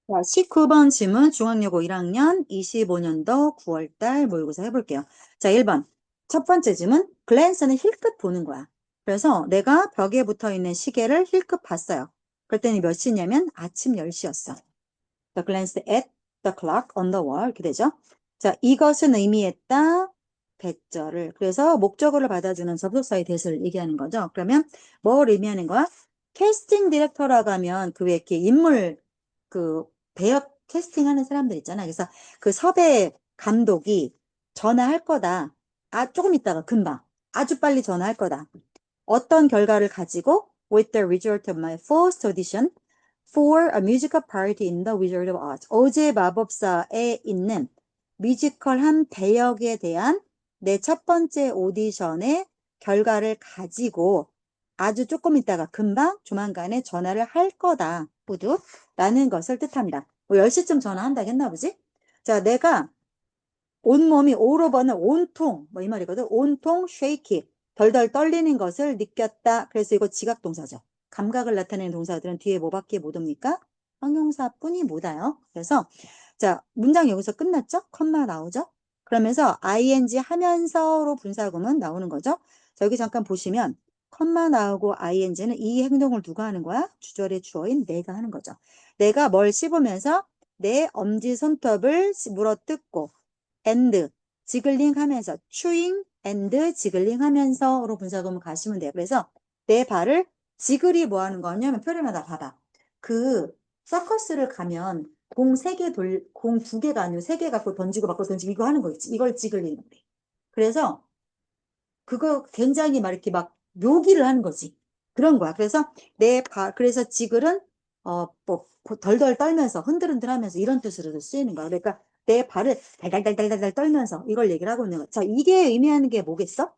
자, 19번 질문 중앙여고 1학년 25년도 9월달 모의고사 해볼게요. 자, 1번. 첫 번째 질문. 글랜스는 힐끗 보는 거야. 그래서 내가 벽에 붙어 있는 시계를 힐끗 봤어요. 그랬더니 몇 시냐면 아침 10시였어. The glance at the clock on the wall. 이렇게 되죠. 자, 이것은 의미했다. 대절을. 그래서 목적어를 받아주는 접속사의 대를 얘기하는 거죠. 그러면 뭘 의미하는 거야? 캐스팅 디렉터라고 하면 그 왜 이렇게 인물 그 배역 캐스팅하는 사람들 있잖아. 그래서 그 섭외 감독이 전화할 거다. 아, 조금 있다가 금방. 아주 빨리 전화할 거다. 어떤 결과를 가지고 with the result of my first audition for a musical part in the Wizard of Oz. 어제 마법사에 있는 뮤지컬 한 배역에 대한 내 첫 번째 오디션의 결과를 가지고 아주 조금 있다가 금방 조만간에 전화를 할 거다. 모두 라는 것을 뜻합니다. 뭐 10시쯤 전화한다고 했나 보지? 자, 내가 온몸이 all over는 온통 뭐 이 말이거든. 온통 shaky 덜덜 떨리는 것을 느꼈다. 그래서 이거 지각동사죠. 감각을 나타내는 동사들은 뒤에 뭐밖에 못 옵니까? 형용사뿐이 못 와요. 그래서 자, 문장 여기서 끝났죠? 컴마 나오죠? 그러면서 ing 하면서로 분사구문 나오는 거죠. 자, 여기 잠깐 보시면 컴마 나오고 ing는 이 행동을 누가 하는 거야? 주절의 주어인 내가 하는 거죠. 내가 뭘 씹으면서 내 엄지 손톱을 물어뜯고 and 지글링 하면서 chewing and 지글링 하면서로 분사구문 가시면 돼요. 그래서 내 발을 지글이 뭐 하는 거냐면 표현하다 봐봐. 그 서커스를 가면 공 2개가 아니고 3개 갖고 던지고 받고 던지고 이거 하는 거 있지. 이걸 지글링 그래. 그래서 그거 굉장히 막 이렇게 막 묘기를 하는 거지. 그런 거야. 그래서 그래서 지글은 뭐 덜덜 떨면서 흔들흔들 하면서 이런 뜻으로도 쓰이는 거야. 그러니까 내 발을 달달달달달 떨면서 이걸 얘기를 하고 있는 거야. 자, 이게 의미하는 게 뭐겠어?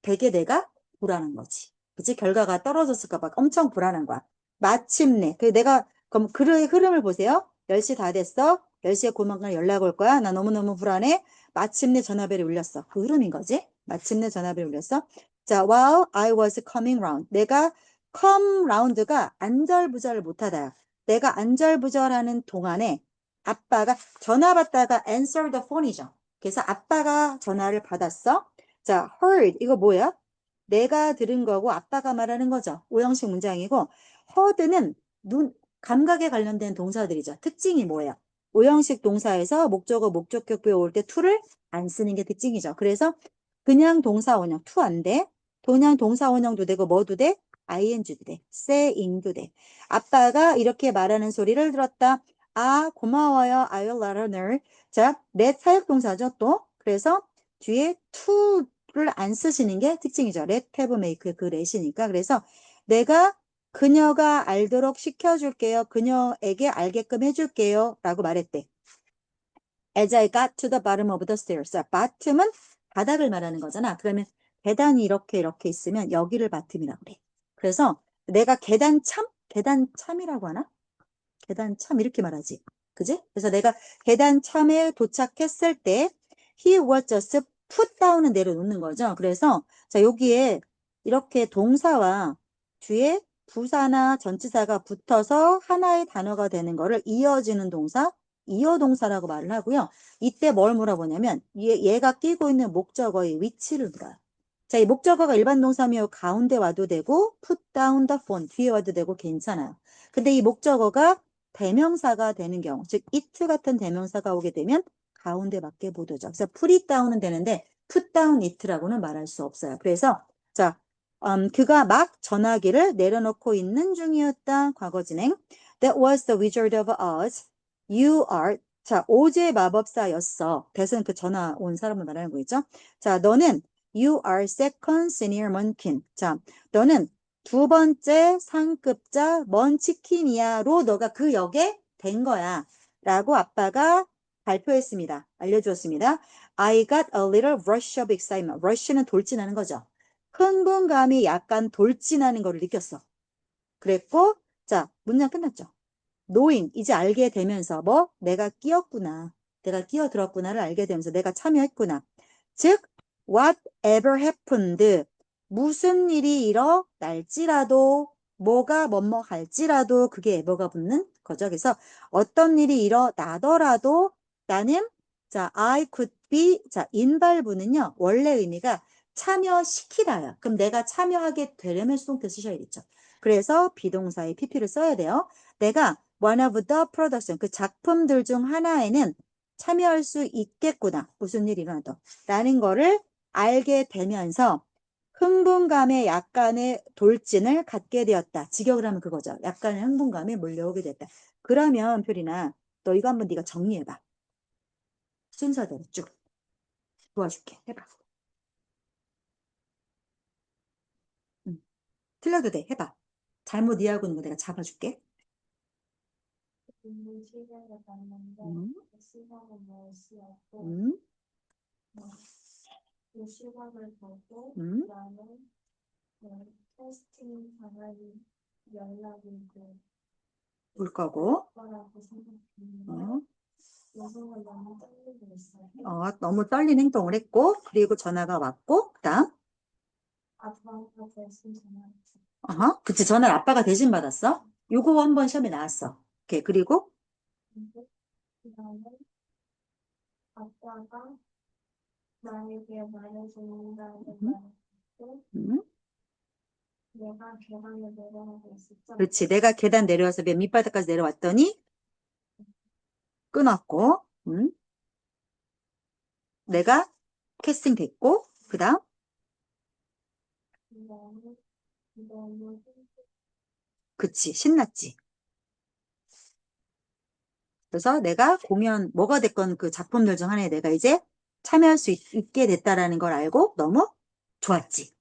되게 내가 불안한 거지. 그치? 결과가 떨어졌을까 봐 엄청 불안한 거야. 마침내. 그럼 글의 흐름을 보세요. 10시 다 됐어. 10시에 고만간 연락 올 거야. 나 너무너무 불안해. 마침내 전화벨이 울렸어. 그 흐름인 거지. 마침내 전화벨이 울렸어. 자, while I was coming round. 내가 come round가 안절부절을 못하다. 내가 안절부절하는 동안에 아빠가 전화 받다가 answer the phone이죠. 그래서 아빠가 전화를 받았어. 자, heard 이거 뭐야? 내가 들은 거고 아빠가 말하는 거죠. 오형식 문장이고 heard는 감각에 관련된 동사들이죠. 특징이 뭐예요? 오형식 동사에서 목적어 목적격부에 올 때 to를 안 쓰는 게 특징이죠. 그래서 그냥 동사 원형 to 안 돼. 그냥 동사 원형도 되고 뭐도 돼? ing도 돼. saying도 돼. 아빠가 이렇게 말하는 소리를 들었다. 아, 고마워요. I'll let her know. 자, let 사역동사죠, 또. 그래서 뒤에 to를 안 쓰시는 게 특징이죠. let, have, make 그 let이니까. 그래서 내가 그녀가 알도록 시켜줄게요. 그녀에게 알게끔 해줄게요. 라고 말했대. As I got to the bottom of the stairs. 자, bottom은 바닥을 말하는 거잖아. 그러면 계단이 이렇게 있으면 여기를 bottom이라고 그래. 그래서 내가 계단참이라고 하나? 계단참 이렇게 말하지. 그지? 그래서 내가 계단참에 도착했을 때 he was just put down은 내려놓는 거죠. 그래서 자, 여기에 이렇게 동사와 뒤에 부사나 전치사가 붙어서 하나의 단어가 되는 거를 이어지는 동사, 이어동사라고 말을 하고요. 이때 뭘 물어보냐면 얘가 끼고 있는 목적어의 위치를 물어요. 자, 이 목적어가 일반 동사며 가운데 와도 되고 put down the phone 뒤에 와도 되고 괜찮아요. 근데 이 목적어가 대명사가 되는 경우, 즉 it 같은 대명사가 오게 되면 가운데밖에 못 오죠. 그래서 put it down은 되는데 put down it라고는 말할 수 없어요. 그래서 자, 그가 막 전화기를 내려놓고 있는 중이었다. 과거 진행. That was the Wizard of Oz. You are 자, 오즈의 마법사였어. 대선 그 전화 온 사람을 말하는 거겠죠. 자, 너는 You are second senior munchkin. 자, 너는 두 번째 상급자 먼치킨이야로 너가 그 역에 된 거야. 라고 아빠가 발표했습니다. 알려주었습니다. I got a little rush of excitement. rush는 돌진하는 거죠. 흥분감이 약간 돌진하는 거를 느꼈어. 그랬고, 자, 문장 끝났죠. knowing, 이제 알게 되면서 뭐? 내가 끼었구나. 내가 끼어들었구나를 알게 되면서 내가 참여했구나. 즉, whatever happened. 무슨 일이 일어날지라도 뭐가 뭐뭐 할지라도 그게 뭐가 붙는 거죠. 그래서 어떤 일이 일어나더라도 나는 자, I could be 자, 인발부는요. 원래 의미가 참여시키다야. 그럼 내가 참여하게 되려면 수동태 쓰셔야겠죠. 그래서 비동사의 pp를 써야 돼요. 내가 one of the production 그 작품들 중 하나에는 참여할 수 있겠구나. 무슨 일이 일어나도 라는 거를 알게 되면서 흥분감에 약간의 돌진을 갖게 되었다. 직역을 하면 그거죠. 약간의 흥분감에 몰려오게 됐다. 그러면 표리나 너 이거 한번 네가 정리해봐. 순서대로 쭉 도와줄게. 해봐. 응. 틀려도 돼. 해봐. 잘못 이해하고 있는 거 내가 잡아줄게. 시간을 봤는데 음, 그 시간을 무시하고 음, 그 시간을 보고 음. 나는 그 테스팅 방안이 연락이 볼 거고. 거라고 생각했는데 어, 여성은 너무 떨리고 있어요. 너무 떨린 행동을 했고, 그리고 전화가 왔고, 그다음. 아빠가 대신 전화했어. 그치. 전화를 아빠가 대신 받았어. 요거 한번 시험에 나왔어. 오케이. 그리고, 근데 그다음에 아빠가 나에게 말해준다는 음, 말을 듣고 음. 내가 계단을 내려가고 있었죠. 그렇지. 내가 계단 내려와서 맨 밑바닥까지 내려왔더니 끊었고, 내가 캐스팅 됐고, 그 다음, 그다음에 너무 그치. 신났지. 그래서 내가 공연, 뭐가 됐건 그 작품들 중 하나에 내가 이제 참여할 수 있게 됐다라는 걸 알고 너무 좋았지.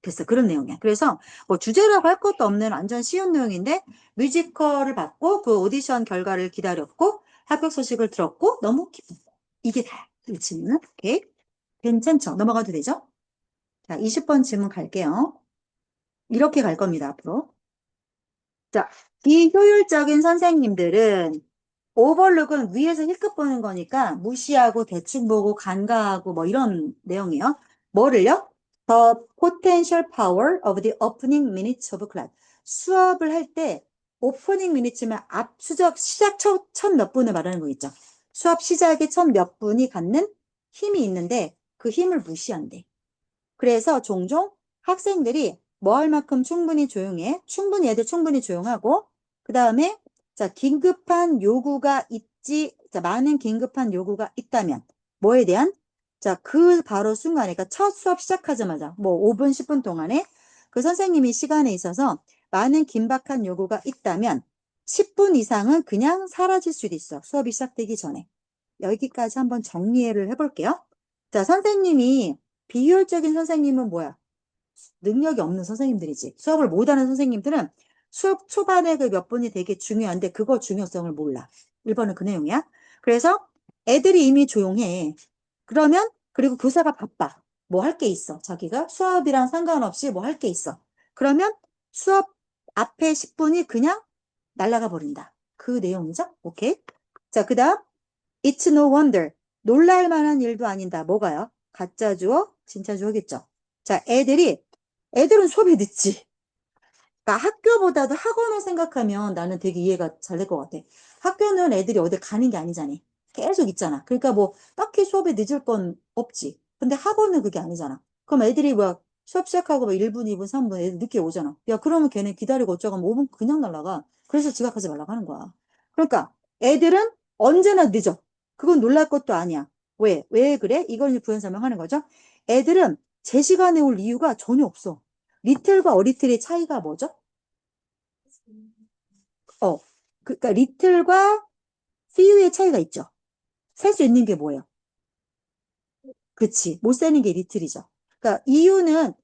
됐어. 그런 내용이야. 그래서 뭐 주제라고 할 것도 없는 완전 쉬운 내용인데 뮤지컬을 받고 그 오디션 결과를 기다렸고 합격 소식을 들었고 너무 기뻤고 이게 다야. 이 질문은. 오케이. 괜찮죠? 넘어가도 되죠? 자, 20번 질문 갈게요. 이렇게 갈 겁니다, 앞으로. 자, 비효율적인 선생님들은 오버룩은 위에서 힐끗 보는 거니까 무시하고 대충 보고 간과하고 뭐 이런 내용이에요. 뭐를요? The potential power of the opening minutes of class. 수업을 할 때 오프닝 미니츠면 앞 수적 시작 첫 몇 분을 말하는 거 있죠. 수업 시작의 첫 몇 분이 갖는 힘이 있는데 그 힘을 무시한대. 그래서 종종 학생들이 뭐 할 만큼 충분히 조용해. 충분히 애들 충분히 조용하고 그 다음에 자 긴급한 요구가 있지. 자 많은 긴급한 요구가 있다면 뭐에 대한 자 그 바로 순간에 그러니까 첫 수업 시작하자마자 뭐 5분 10분 동안에 그 선생님이 시간에 있어서 많은 긴박한 요구가 있다면 10분 이상은 그냥 사라질 수도 있어. 수업이 시작되기 전에. 여기까지 한번 정리를 해볼게요. 자, 선생님이 비효율적인 선생님은 뭐야? 능력이 없는 선생님들이지. 수업을 못하는 선생님들은 수업 초반에 그 몇 분이 되게 중요한데 그거 중요성을 몰라. 1번은 그 내용이야. 그래서 애들이 이미 조용해. 그러면 그리고 교사가 바빠. 뭐 할 게 있어. 자기가 수업이랑 상관없이 뭐 할 게 있어. 그러면 수업 앞에 10분이 그냥 날아가 버린다. 그 내용이죠. 오케이. 자, 그 다음 It's no wonder. 놀랄 만한 일도 아니다. 뭐가요? 가짜 주어, 진짜 주어겠죠. 자, 애들은 수업이 늦지. 그러니까 학교보다도 학원을 생각하면 나는 되게 이해가 잘 될 것 같아. 학교는 애들이 어디 가는 게 아니잖아. 계속 있잖아. 그러니까 뭐 딱히 수업에 늦을 건 없지. 근데 학원은 그게 아니잖아. 그럼 애들이 뭐 수업 시작하고 뭐 1분, 2분, 3분 애들 늦게 오잖아. 야, 그러면 걔네 기다리고 어쩌고 하면 5분 그냥 날라가. 그래서 지각하지 말라고 하는 거야. 그러니까 애들은 언제나 늦어. 그건 놀랄 것도 아니야. 왜? 왜 그래? 이걸 이제 부연 설명하는 거죠. 애들은 제 시간에 올 이유가 전혀 없어. 리틀과 어리틀의 차이가 뭐죠? 어, 그러니까 리틀과 few 의 차이가 있죠. 셀 수 있는 게 뭐예요? 그치. 못 세는 게 리틀이죠. 그러니까 이유는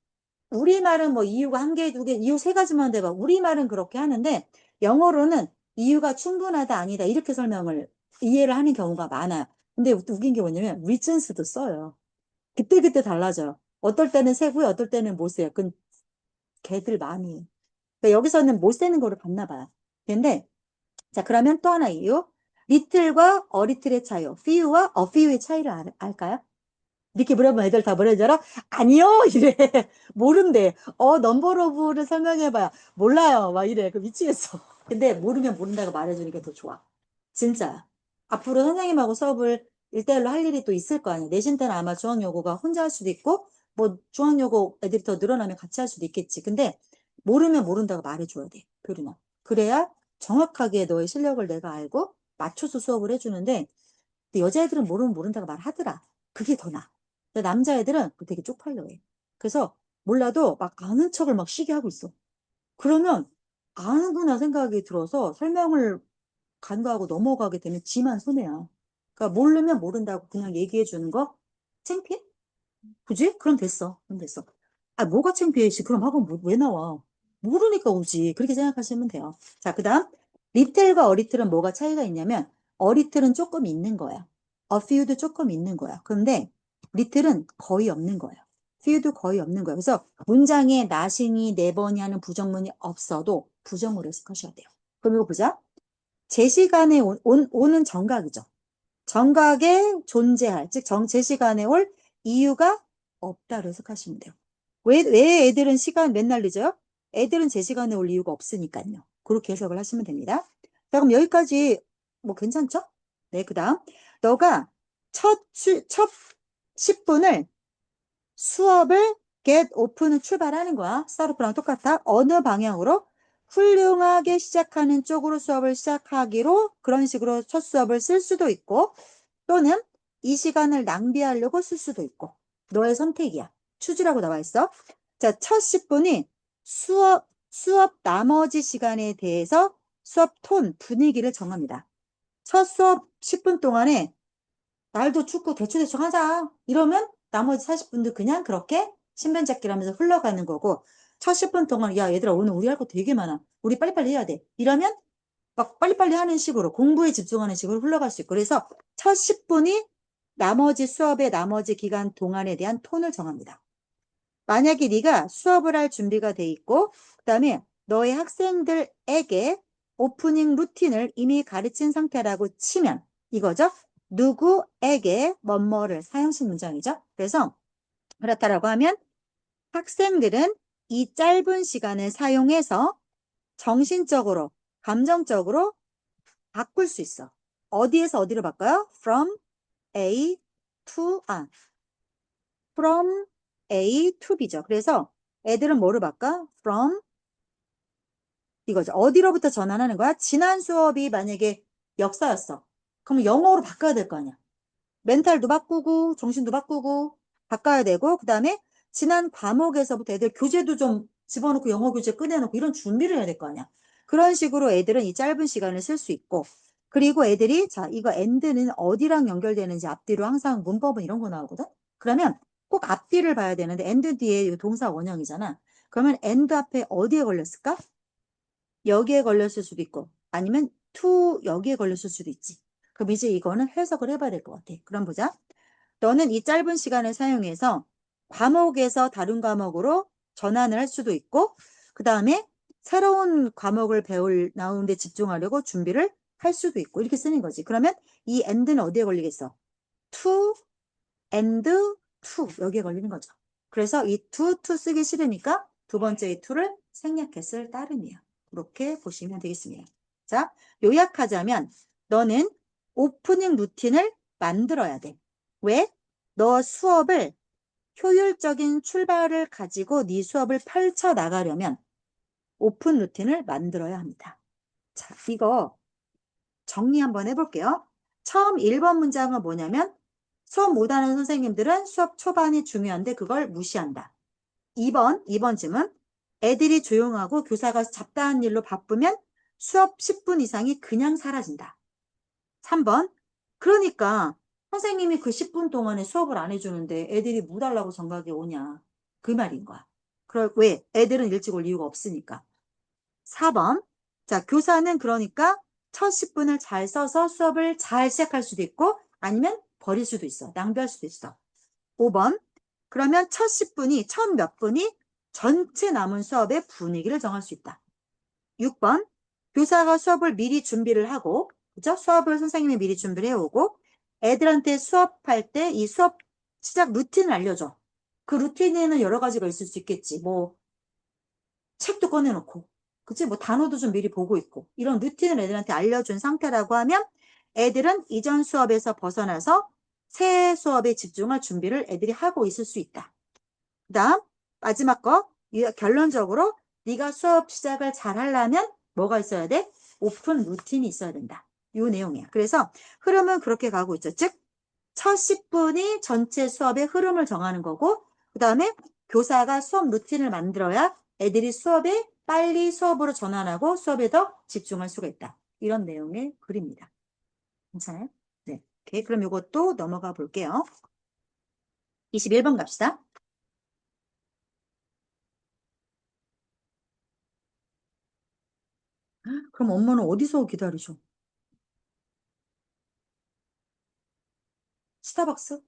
우리말은 뭐 이유가 한 개, 두 개, 이유 세 가지만 돼봐. 우리말은 그렇게 하는데 영어로는 이유가 충분하다, 아니다 이렇게 설명을 이해를 하는 경우가 많아요. 근데 웃긴 게 뭐냐면 reasons도 써요. 그때그때 달라져요. 어떨 때는 세고요, 어떨 때는 못 세요. 그건 걔들 마음이에요. 그러니까 여기서는 못 세는 거를 봤나 봐요. 근데 자, 그러면 또 하나 이유. 리틀과 어리틀의 차이요. few와 a few의 차이를 알까요? 이렇게 물어보면 애들 다 뭐라 줄 알아? 아니요! 이래. 모른대. 넘버 오브를 설명해봐요. 몰라요. 막 이래. 그 미치겠어. 근데 모르면 모른다고 말해주니까 더 좋아. 진짜. 앞으로 선생님하고 수업을 1대1로 할 일이 또 있을 거 아니야. 내신 때는 아마 중앙여고가 혼자 할 수도 있고, 뭐 중앙여고 애들이 더 늘어나면 같이 할 수도 있겠지. 근데 모르면 모른다고 말해줘야 돼. 표준어. 그래야 정확하게 너의 실력을 내가 알고 맞춰서 수업을 해주는데, 근데 여자애들은 모르면 모른다고 말하더라. 그게 더 나아. 근데 남자애들은 되게 쪽팔려 해. 그래서 몰라도 막 아는 척을 막 시게 하고 있어. 그러면 아는구나 생각이 들어서 설명을 간과하고 넘어가게 되면 지만 손해야. 그러니까 모르면 모른다고 그냥 얘기해 주는 거 창피해? 그지? 그럼 됐어. 그럼 됐어. 아, 뭐가 창피해? 씨. 그럼 학원 왜 나와? 모르니까 오지. 그렇게 생각하시면 돼요. 자, 그 다음. 리틀과 어리틀은 뭐가 차이가 있냐면, 어리틀은 조금 있는 거야. a few도 조금 있는 거야. 그런데 리틀은 거의 없는 거예요. few도 거의 없는 거예요. 그래서 문장에 나시니, 네번이 하는 부정문이 없어도 부정으로 해석하셔야 돼요. 그럼 이거 보자. 제 시간에 오는 정각이죠. 정각에 존재할, 즉, 제 시간에 올 이유가 없다로 해석하시면 돼요. 왜 애들은 시간 맨날 늦어요? 애들은 제 시간에 올 이유가 없으니까요. 그렇게 해석을 하시면 됩니다. 자, 그럼 여기까지 뭐 괜찮죠? 네, 그 다음. 너가 첫 10분을 수업을 get open은 출발하는 거야. 스타트랑 똑같아. 어느 방향으로? 훌륭하게 시작하는 쪽으로 수업을 시작하기로 그런 식으로 첫 수업을 쓸 수도 있고 또는 이 시간을 낭비하려고 쓸 수도 있고 너의 선택이야. 추지라고 나와 있어. 자, 첫 10분이 수업 나머지 시간에 대해서 수업 톤, 분위기를 정합니다. 첫 수업 10분 동안에 날도 춥고 대충대충 하자. 이러면 나머지 40분도 그냥 그렇게 신변잡기를 하면서 흘러가는 거고 첫 10분 동안 야 얘들아 오늘 우리 할 거 되게 많아. 우리 빨리빨리 해야 돼. 이러면 막 빨리빨리 하는 식으로 공부에 집중하는 식으로 흘러갈 수 있고 그래서 첫 10분이 나머지 수업의 나머지 기간 동안에 대한 톤을 정합니다. 만약에 네가 수업을 할 준비가 돼 있고 그다음에 너의 학생들에게 오프닝 루틴을 이미 가르친 상태라고 치면 이거죠. 누구에게 뭐뭐를 사용식 문장이죠. 그래서 그렇다라고 하면 학생들은 이 짧은 시간을 사용해서 정신적으로, 감정적으로 바꿀 수 있어. 어디에서 어디로 바꿔요? From A to B죠. 그래서 애들은 뭐로 바꿔? From 이거죠. 어디로부터 전환하는 거야? 지난 수업이 만약에 역사였어. 그럼 영어로 바꿔야 될 거 아니야. 멘탈도 바꾸고 정신도 바꾸고 바꿔야 되고 그 다음에 지난 과목에서부터 애들 교재도 좀 집어넣고 영어 교재 꺼내놓고 이런 준비를 해야 될 거 아니야. 그런 식으로 애들은 이 짧은 시간을 쓸 수 있고 그리고 애들이 자 이거 end는 어디랑 연결되는지 앞뒤로 항상 문법은 이런 거 나오거든. 그러면 꼭 앞뒤를 봐야 되는데 end 뒤에 이 동사 원형이잖아. 그러면 end 앞에 어디에 걸렸을까? 여기에 걸렸을 수도 있고 아니면 to 여기에 걸렸을 수도 있지. 그럼 이제 이거는 해석을 해봐야 될 것 같아. 그럼 보자. 너는 이 짧은 시간을 사용해서 과목에서 다른 과목으로 전환을 할 수도 있고 그 다음에 새로운 과목을 나오는데 집중하려고 준비를 할 수도 있고 이렇게 쓰는 거지. 그러면 이 and는 어디에 걸리겠어? to and to 여기에 걸리는 거죠. 그래서 이 to 쓰기 싫으니까 두 번째 이 to를 생략했을 따름이에요. 그렇게 보시면 되겠습니다. 자, 요약하자면 너는 오프닝 루틴을 만들어야 돼. 왜? 너 수업을 효율적인 출발을 가지고 네 수업을 펼쳐 나가려면 오픈 루틴을 만들어야 합니다. 자, 이거 정리 한번 해볼게요. 처음 1번 문장은 뭐냐면 수업 못하는 선생님들은 수업 초반이 중요한데 그걸 무시한다. 2번 질문. 애들이 조용하고 교사가 잡다한 일로 바쁘면 수업 10분 이상이 그냥 사라진다. 3번. 그러니까 선생님이 그 10분 동안에 수업을 안 해주는데 애들이 뭐 달라고 정각에 오냐. 그 말인 거야. 왜? 애들은 일찍 올 이유가 없으니까. 4번. 자, 교사는 그러니까 첫 10분을 잘 써서 수업을 잘 시작할 수도 있고 아니면 버릴 수도 있어. 낭비할 수도 있어. 5번. 그러면 첫 10분이, 첫 몇 분이 전체 남은 수업의 분위기를 정할 수 있다. 6번. 교사가 수업을 미리 준비를 하고, 그죠? 수업을 선생님이 미리 준비를 해오고, 애들한테 수업할 때 이 수업 시작 루틴을 알려줘. 그 루틴에는 여러 가지가 있을 수 있겠지. 뭐 책도 꺼내놓고, 그치? 뭐 단어도 좀 미리 보고 있고 이런 루틴을 애들한테 알려준 상태라고 하면 애들은 이전 수업에서 벗어나서 새 수업에 집중할 준비를 애들이 하고 있을 수 있다. 그다음 마지막 거 결론적으로 네가 수업 시작을 잘 하려면 뭐가 있어야 돼? 오픈 루틴이 있어야 된다. 이 내용이야. 그래서 흐름은 그렇게 가고 있죠. 즉, 첫 10분이 전체 수업의 흐름을 정하는 거고, 그 다음에 교사가 수업 루틴을 만들어야 애들이 수업에 빨리 수업으로 전환하고 수업에 더 집중할 수가 있다. 이런 내용의 글입니다. 괜찮아요? 네. 오케이. 그럼 이것도 넘어가 볼게요. 21번 갑시다. 그럼 엄마는 어디서 기다리죠? 스타벅스?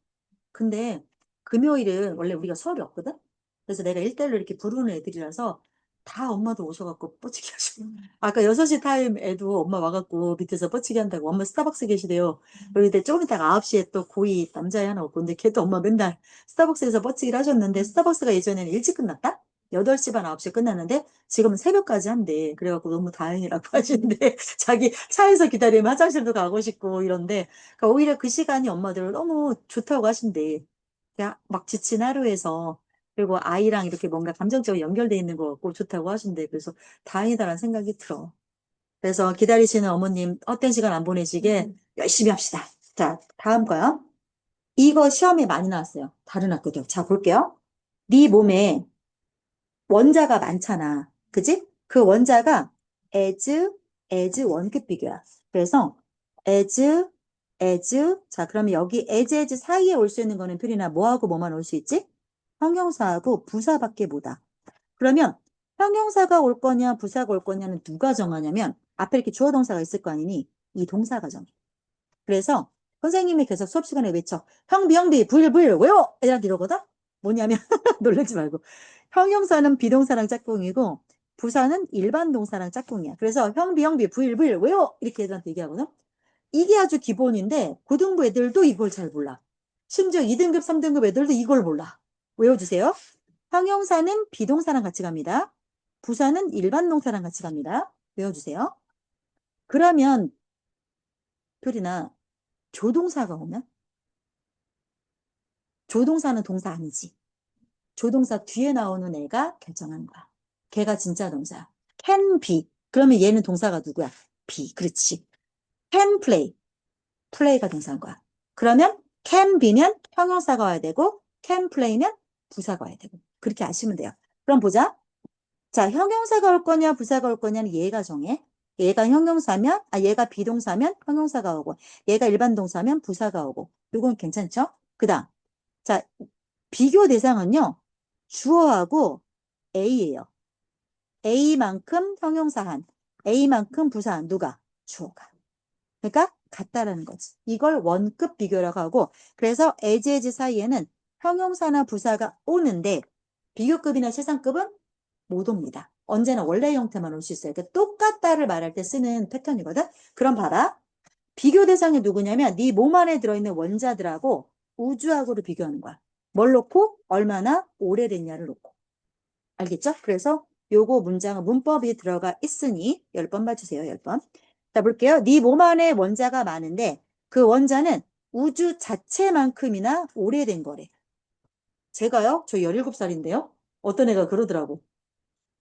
근데 금요일은 원래 우리가 수업이 없거든? 그래서 내가 일대일로 이렇게 부르는 애들이라서 다 엄마도 오셔갖고 뻗치게 하시고. 아까 6시 타임 애도 엄마 와갖고 밑에서 뻗치게 한다고. 엄마 스타벅스 계시대요. 그런데 조금 있다가 9시에 또 고이 남자애 하나 오고. 근데 걔도 엄마 맨날 스타벅스에서 뻗치기를 하셨는데 스타벅스가 예전에는 일찍 끝났다? 8시 반 9시에 끝났는데 지금은 새벽까지 한대. 그래갖고 너무 다행이라고 하시는데 자기 차에서 기다리면 화장실도 가고 싶고 이런데 그러니까 오히려 그 시간이 엄마들 너무 좋다고 하신대. 그냥 막 지친 하루에서 그리고 아이랑 이렇게 뭔가 감정적으로 연결돼 있는 것 같고 좋다고 하신대. 그래서 다행이다라는 생각이 들어. 그래서 기다리시는 어머님 헛된 시간 안 보내시게 열심히 합시다. 자, 다음 거요. 이거 시험에 많이 나왔어요. 다른 학교도. 자, 볼게요. 네 몸에 원자가 많잖아. 그지? 그 원자가 원급 비교야. 그래서 as, 자, 그러면 여기 as 사이에 올 수 있는 거는 필이나 뭐하고 뭐만 올 수 있지? 형용사하고 부사밖에 못와. 그러면 형용사가 올 거냐, 부사가 올 거냐는 누가 정하냐면 앞에 이렇게 주어 동사가 있을 거 아니니 이 동사가 정해. 그래서 선생님이 계속 수업 시간에 외쳐. 형비, 불, 왜요? 애들한테 이러거든? 뭐냐면, 놀라지 말고. 형용사는 비동사랑 짝꿍이고, 부사는 일반 동사랑 짝꿍이야. 그래서 형비, 불, 왜요? 이렇게 애들한테 얘기하거든? 이게 아주 기본인데, 고등부 애들도 이걸 잘 몰라. 심지어 2등급, 3등급 애들도 이걸 몰라. 외워주세요. 형용사는 비동사랑 같이 갑니다. 부사는 일반 동사랑 같이 갑니다. 외워주세요. 그러면, 표리나, 조동사가 오면? 조동사는 동사 아니지. 조동사 뒤에 나오는 애가 결정하는 거야. 걔가 진짜 동사야. can be. 그러면 얘는 동사가 누구야? be. 그렇지. can play. play가 동사인 거야. 그러면 can be면 형용사가 와야 되고 can play면 부사가 와야 되고. 그렇게 아시면 돼요. 그럼 보자. 자, 형용사가 올 거냐 부사가 올 거냐는 얘가 정해. 얘가 형용사면, 얘가 비동사면 형용사가 오고, 얘가 일반 동사면 부사가 오고. 이건 괜찮죠? 그 다음. 자, 비교 대상은요, 주어하고 A예요. A만큼 형용사한, A만큼 부사한, 누가? 주어가. 그러니까 같다라는 거지. 이걸 원급 비교라고 하고, 그래서 as 사이에는 형용사나 부사가 오는데, 비교급이나 최상급은 못 옵니다. 언제나 원래 형태만 올 수 있어요. 그러니까 똑같다를 말할 때 쓰는 패턴이거든. 그럼 봐라. 비교 대상이 누구냐면 네 몸 안에 들어있는 원자들하고 우주하고를 비교하는 거야. 뭘 놓고 얼마나 오래됐냐를 놓고. 알겠죠? 그래서 요거 문장은 문법이 들어가 있으니 10번 봐주세요. 10번. 자, 볼게요. 네 몸 안에 원자가 많은데 그 원자는 우주 자체만큼이나 오래된 거래. 제가요? 저 17살인데요? 어떤 애가 그러더라고.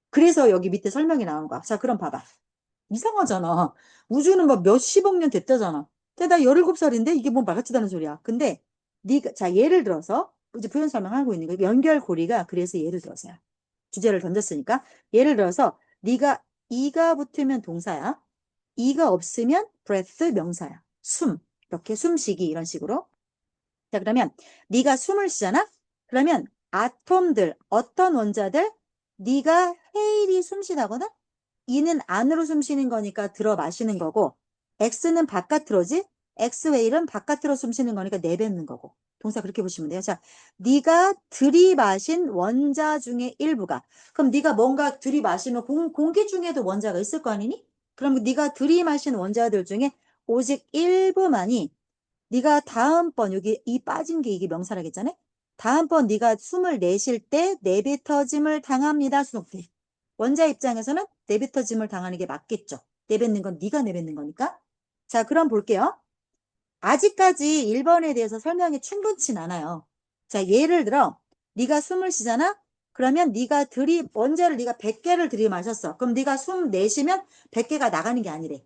그래서 여기 밑에 설명이 나온 거야. 자, 그럼 봐봐. 이상하잖아. 우주는 막 몇십억 년 됐다잖아. 근데 나 17살인데 이게 뭐 말 같지도 않은 소리야. 근데 네가 자 예를 들어서 이제 부연 설명하고 있는 거 연결고리가 그래서 예를 들어서야. 주제를 던졌으니까 예를 들어서 네가 이가 붙으면 동사야. 이가 없으면 breath 명사야. 숨. 이렇게 숨쉬기 이런 식으로. 자, 그러면 네가 숨을 쉬잖아. 그러면 아톰들 어떤 원자들 네가 헤일이 숨쉬다거든. 이는 안으로 숨 쉬는 거니까 들어 마시는 거고 X는 바깥으로지 X웨일은 바깥으로 숨 쉬는 거니까 내뱉는 거고 동사 그렇게 보시면 돼요. 자, 네가 들이마신 원자 중에 일부가 그럼 네가 뭔가 들이마시면 공기 중에도 원자가 있을 거 아니니? 그럼 네가 들이마신 원자들 중에 오직 일부만이 네가 다음번 여기 이 빠진 게 이게 명사라겠잖아요. 다음번 네가 숨을 내쉴 때 내뱉어짐을 당합니다. 수동태. 원자 입장에서는 내뱉어짐을 당하는 게 맞겠죠. 내뱉는 건 네가 내뱉는 거니까. 자, 그럼 볼게요. 아직까지 1번에 대해서 설명이 충분치 않아요. 자, 예를 들어 네가 숨을 쉬잖아? 그러면 원자를 네가 100개를 들이마셨어. 그럼 네가 숨 내쉬면 100개가 나가는 게 아니래.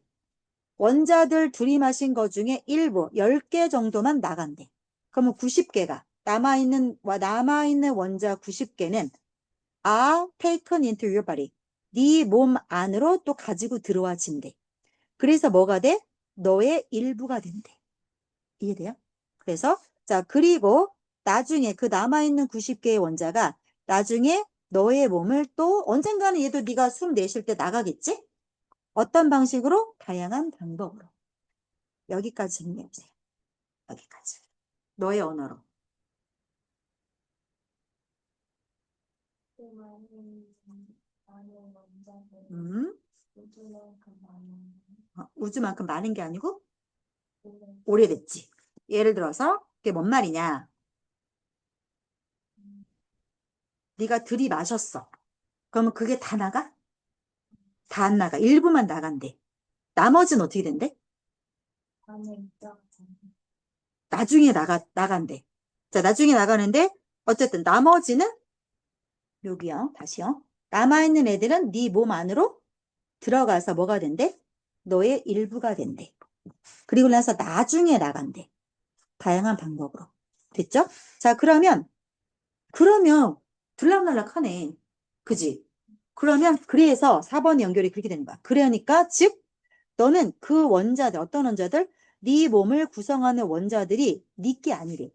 원자들 들이마신 것 중에 일부 10개 정도만 나간대. 그러면 90개가 남아있는 원자 90개는 are taken into your body. 네 몸 안으로 또 가지고 들어와진대. 그래서 뭐가 돼? 너의 일부가 된대. 이해돼요? 그래서 자, 그리고 나중에 그 남아있는 90개의 원자가 나중에 너의 몸을 또 언젠가는 얘도 네가 숨 내쉴 때 나가겠지? 어떤 방식으로? 다양한 방법으로. 여기까지 정리해보세요. 여기까지. 너의 언어로. 그 많은 원자들이 음, 우주만큼 많은 우주만큼 많은 게 아니고 오래 오래됐지. 예를 들어서 그게 뭔 말이냐? 네가 들이마셨어. 그러면 그게 다 나가? 다 안 나가. 일부만 나간대. 나머지는 어떻게 된대? 안에 있다가 나중에 나간대. 자, 나중에 나가는데 어쨌든 나머지는 여기요. 다시요. 남아있는 애들은 네 몸 안으로 들어가서 뭐가 된대? 너의 일부가 된대. 그리고 나서 나중에 나간대. 다양한 방법으로. 됐죠? 자, 그러면 들락날락하네. 그지? 그러면 그래서 4번 연결이 그렇게 되는 거야. 그러니까 즉 너는 그 원자들 어떤 원자들? 네 몸을 구성하는 원자들이 네 게 아니래.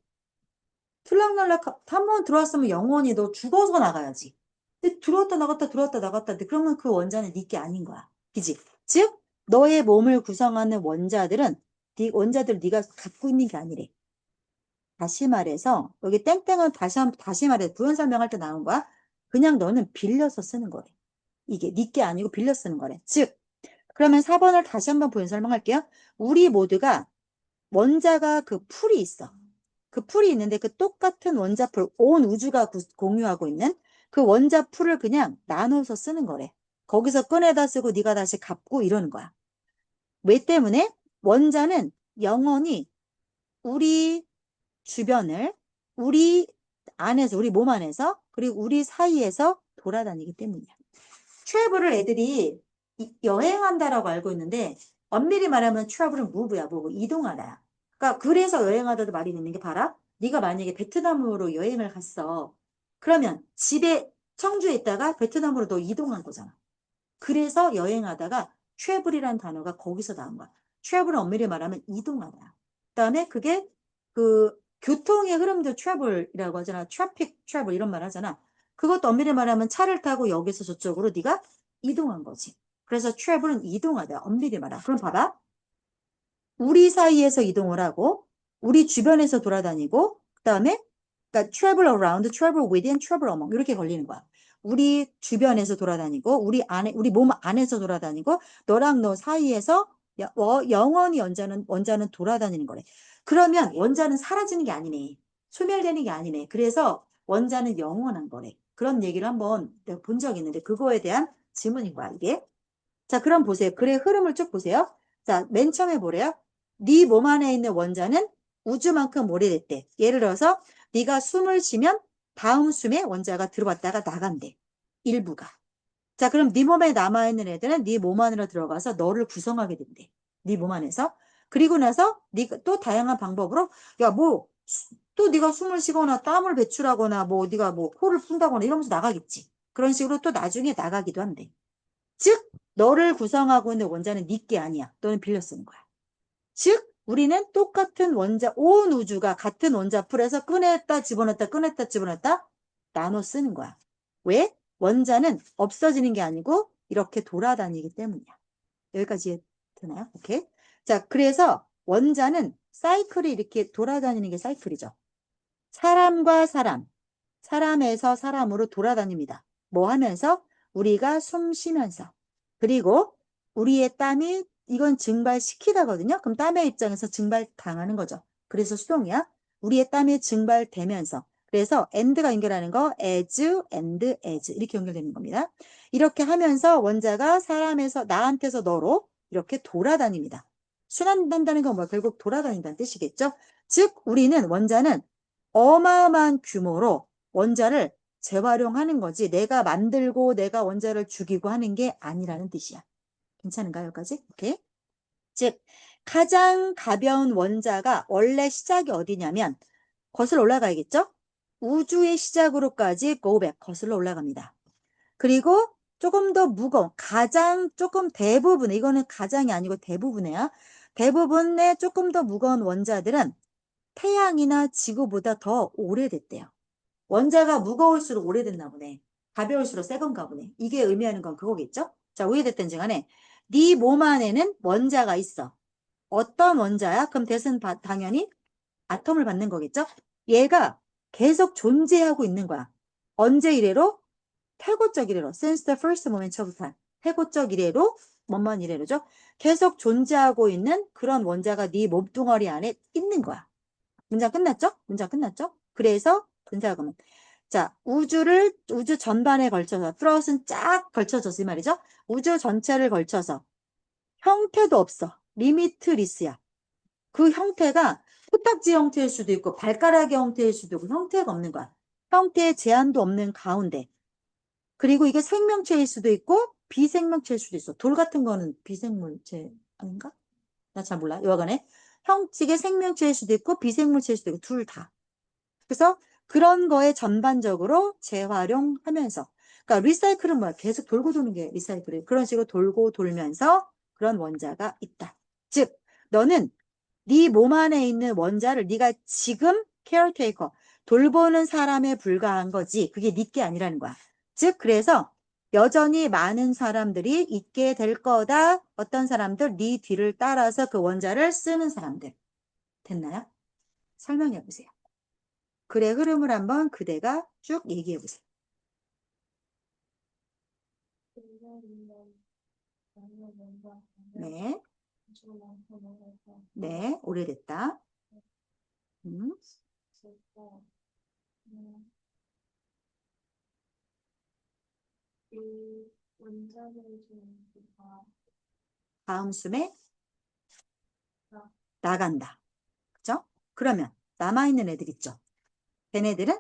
들락날락 한 번 들어왔으면 영원히 너 죽어서 나가야지. 근데 들어왔다 나갔다 들어왔다 나갔다 근데 그러면 그 원자는 네 게 아닌 거야. 그지? 즉 너의 몸을 구성하는 원자들은 원자들 네가 갖고 있는 게 아니래. 다시 말해서 여기 땡땡은 다시 말해 부연 설명할 때 나온 거야. 그냥 너는 빌려서 쓰는 거래. 이게 네 게 아니고 빌려 쓰는 거래. 즉 그러면 4번을 다시 한번 부연 설명할게요. 우리 모두가 원자가 그 풀이 있어. 그 풀이 있는데 그 똑같은 원자풀, 온 우주가 공유하고 있는 그 원자풀을 그냥 나눠서 쓰는 거래. 거기서 꺼내다 쓰고 네가 다시 갚고 이러는 거야. 왜 때문에? 원자는 영원히 우리 주변을 우리 안에서, 우리 몸 안에서, 그리고 우리 사이에서 돌아다니기 때문이야. 트래블을 애들이 여행한다라고 알고 있는데 엄밀히 말하면 트래블은 무브야, 무브. 이동하다야. 그러니까 그래서 여행하다도 말이 있는 게 봐라. 네가 만약에 베트남으로 여행을 갔어. 그러면 집에 청주에 있다가 베트남으로 너 이동한 거잖아. 그래서 여행하다가 트래블이라는 단어가 거기서 나온 거야. 트래블은 엄밀히 말하면 이동하다. 그다음에 그게 그 교통의 흐름도 트래블이라고 하잖아. 트래픽 트래블 이런 말 하잖아. 그것도 엄밀히 말하면 차를 타고 여기서 저쪽으로 네가 이동한 거지. 그래서 트래블은 이동하다. 엄밀히 말하. 그럼 봐봐. 우리 사이에서 이동을 하고 우리 주변에서 돌아다니고 그다음에 그러니까 travel around, travel within, travel among 이렇게 걸리는 거야. 우리 주변에서 돌아다니고 우리 몸 안에서 돌아다니고 너랑 너 사이에서 영원히 원자는 돌아다니는 거래. 그러면 원자는 사라지는 게 아니네. 소멸되는 게 아니네. 그래서 원자는 영원한 거래. 그런 얘기를 한번 내가 본 적이 있는데 그거에 대한 질문인 거야, 이게. 자, 그럼 보세요. 글의 흐름을 쭉 보세요. 자, 맨 처음에 뭐래요? 네 몸 안에 있는 원자는 우주만큼 오래됐대. 예를 들어서 네가 숨을 쉬면 다음 숨에 원자가 들어왔다가 나간대. 일부가. 자, 그럼 네 몸에 남아있는 애들은 네 몸 안으로 들어가서 너를 구성하게 된대. 네 몸 안에서. 그리고 나서 네가 또 다양한 방법으로 야, 또 네가 숨을 쉬거나 땀을 배출하거나 네가 코를 푼다거나 이러면서 나가겠지. 그런 식으로 또 나중에 나가기도 한대. 즉 너를 구성하고 있는 원자는 네 게 아니야. 너는 빌려 쓰는 거야. 즉 우리는 똑같은 원자, 온 우주가 같은 원자풀에서 꺼냈다 집어넣었다 꺼냈다 집어넣었다 나눠 쓰는 거야. 왜? 원자는 없어지는 게 아니고 이렇게 돌아다니기 때문이야. 여기까지 되나요? 오케이. 자, 그래서 원자는 사이클이 이렇게 돌아다니는 게 사이클이죠. 사람과 사람, 사람에서 사람으로 돌아다닙니다. 뭐 하면서? 우리가 숨 쉬면서. 그리고 우리의 땀이 이건 증발시키다거든요. 그럼 땀의 입장에서 증발당하는 거죠. 그래서 수동이야. 우리의 땀이 증발되면서 그래서 and가 연결하는 거 as, and, as 이렇게 연결되는 겁니다. 이렇게 하면서 원자가 사람에서 나한테서 너로 이렇게 돌아다닙니다. 순환한다는 건 뭐 결국 돌아다닌다는 뜻이겠죠? 즉 우리는 원자는 어마어마한 규모로 원자를 재활용하는 거지 내가 만들고 내가 원자를 죽이고 하는 게 아니라는 뜻이야. 괜찮은가요, 여기까지? 오케이. 즉 가장 가벼운 원자가 원래 시작이 어디냐면 거슬러 올라가야겠죠? 우주의 시작으로까지 go back 거슬러 올라갑니다. 그리고 조금 더 무거운 가장 조금 대부분 이거는 가장이 아니고 대부분이야. 대부분의 조금 더 무거운 원자들은 태양이나 지구보다 더 오래됐대요. 원자가 무거울수록 오래됐나 보네. 가벼울수록 새 건가 보네. 이게 의미하는 건 그거겠죠? 자, 오래됐든지 간에 네 몸 안에는 원자가 있어. 어떤 원자야? 그럼 대신 당연히 아톰을 받는 거겠죠? 얘가 계속 존재하고 있는 거야. 언제 이래로? 태고적 이래로. Since the first moment of time. 태고적 이래로, 뭐만 이래로죠? 계속 존재하고 있는 그런 원자가 네 몸뚱어리 안에 있는 거야. 문장 끝났죠? 문장 끝났죠? 그래서 분사하고는 자, 우주 전반에 걸쳐서, throughout은 쫙 걸쳐졌어, 이 말이죠? 우주 전체를 걸쳐서 형태도 없어. 리미트리스야. 그 형태가 코딱지 형태일 수도 있고 발가락의 형태일 수도 있고 형태가 없는 거야. 형태에 제한도 없는 가운데. 그리고 이게 생명체일 수도 있고 비생명체일 수도 있어. 돌 같은 거는 비생물체 아닌가? 나 잘 몰라. 여하간에 형식의 생명체일 수도 있고 비생물체일 수도 있고 둘 다. 그래서 그런 거에 전반적으로 재활용하면서 그러니까 리사이클은 뭐야? 계속 돌고 도는 게 리사이클이에요. 그런 식으로 돌고 돌면서 그런 원자가 있다. 즉 너는 네 몸 안에 있는 원자를 네가 지금 케어테이커 돌보는 사람에 불과한 거지. 그게 네 게 아니라는 거야. 즉 그래서 여전히 많은 사람들이 있게 될 거다. 어떤 사람들 네 뒤를 따라서 그 원자를 쓰는 사람들. 됐나요? 설명해 보세요. 글의 흐름을 한번 그대가 쭉 얘기해 보세요. 네, 네, 오래됐다. 음, 다음 숨에 나간다. 그죠? 그러면 남아있는 애들 있죠? 걔네들은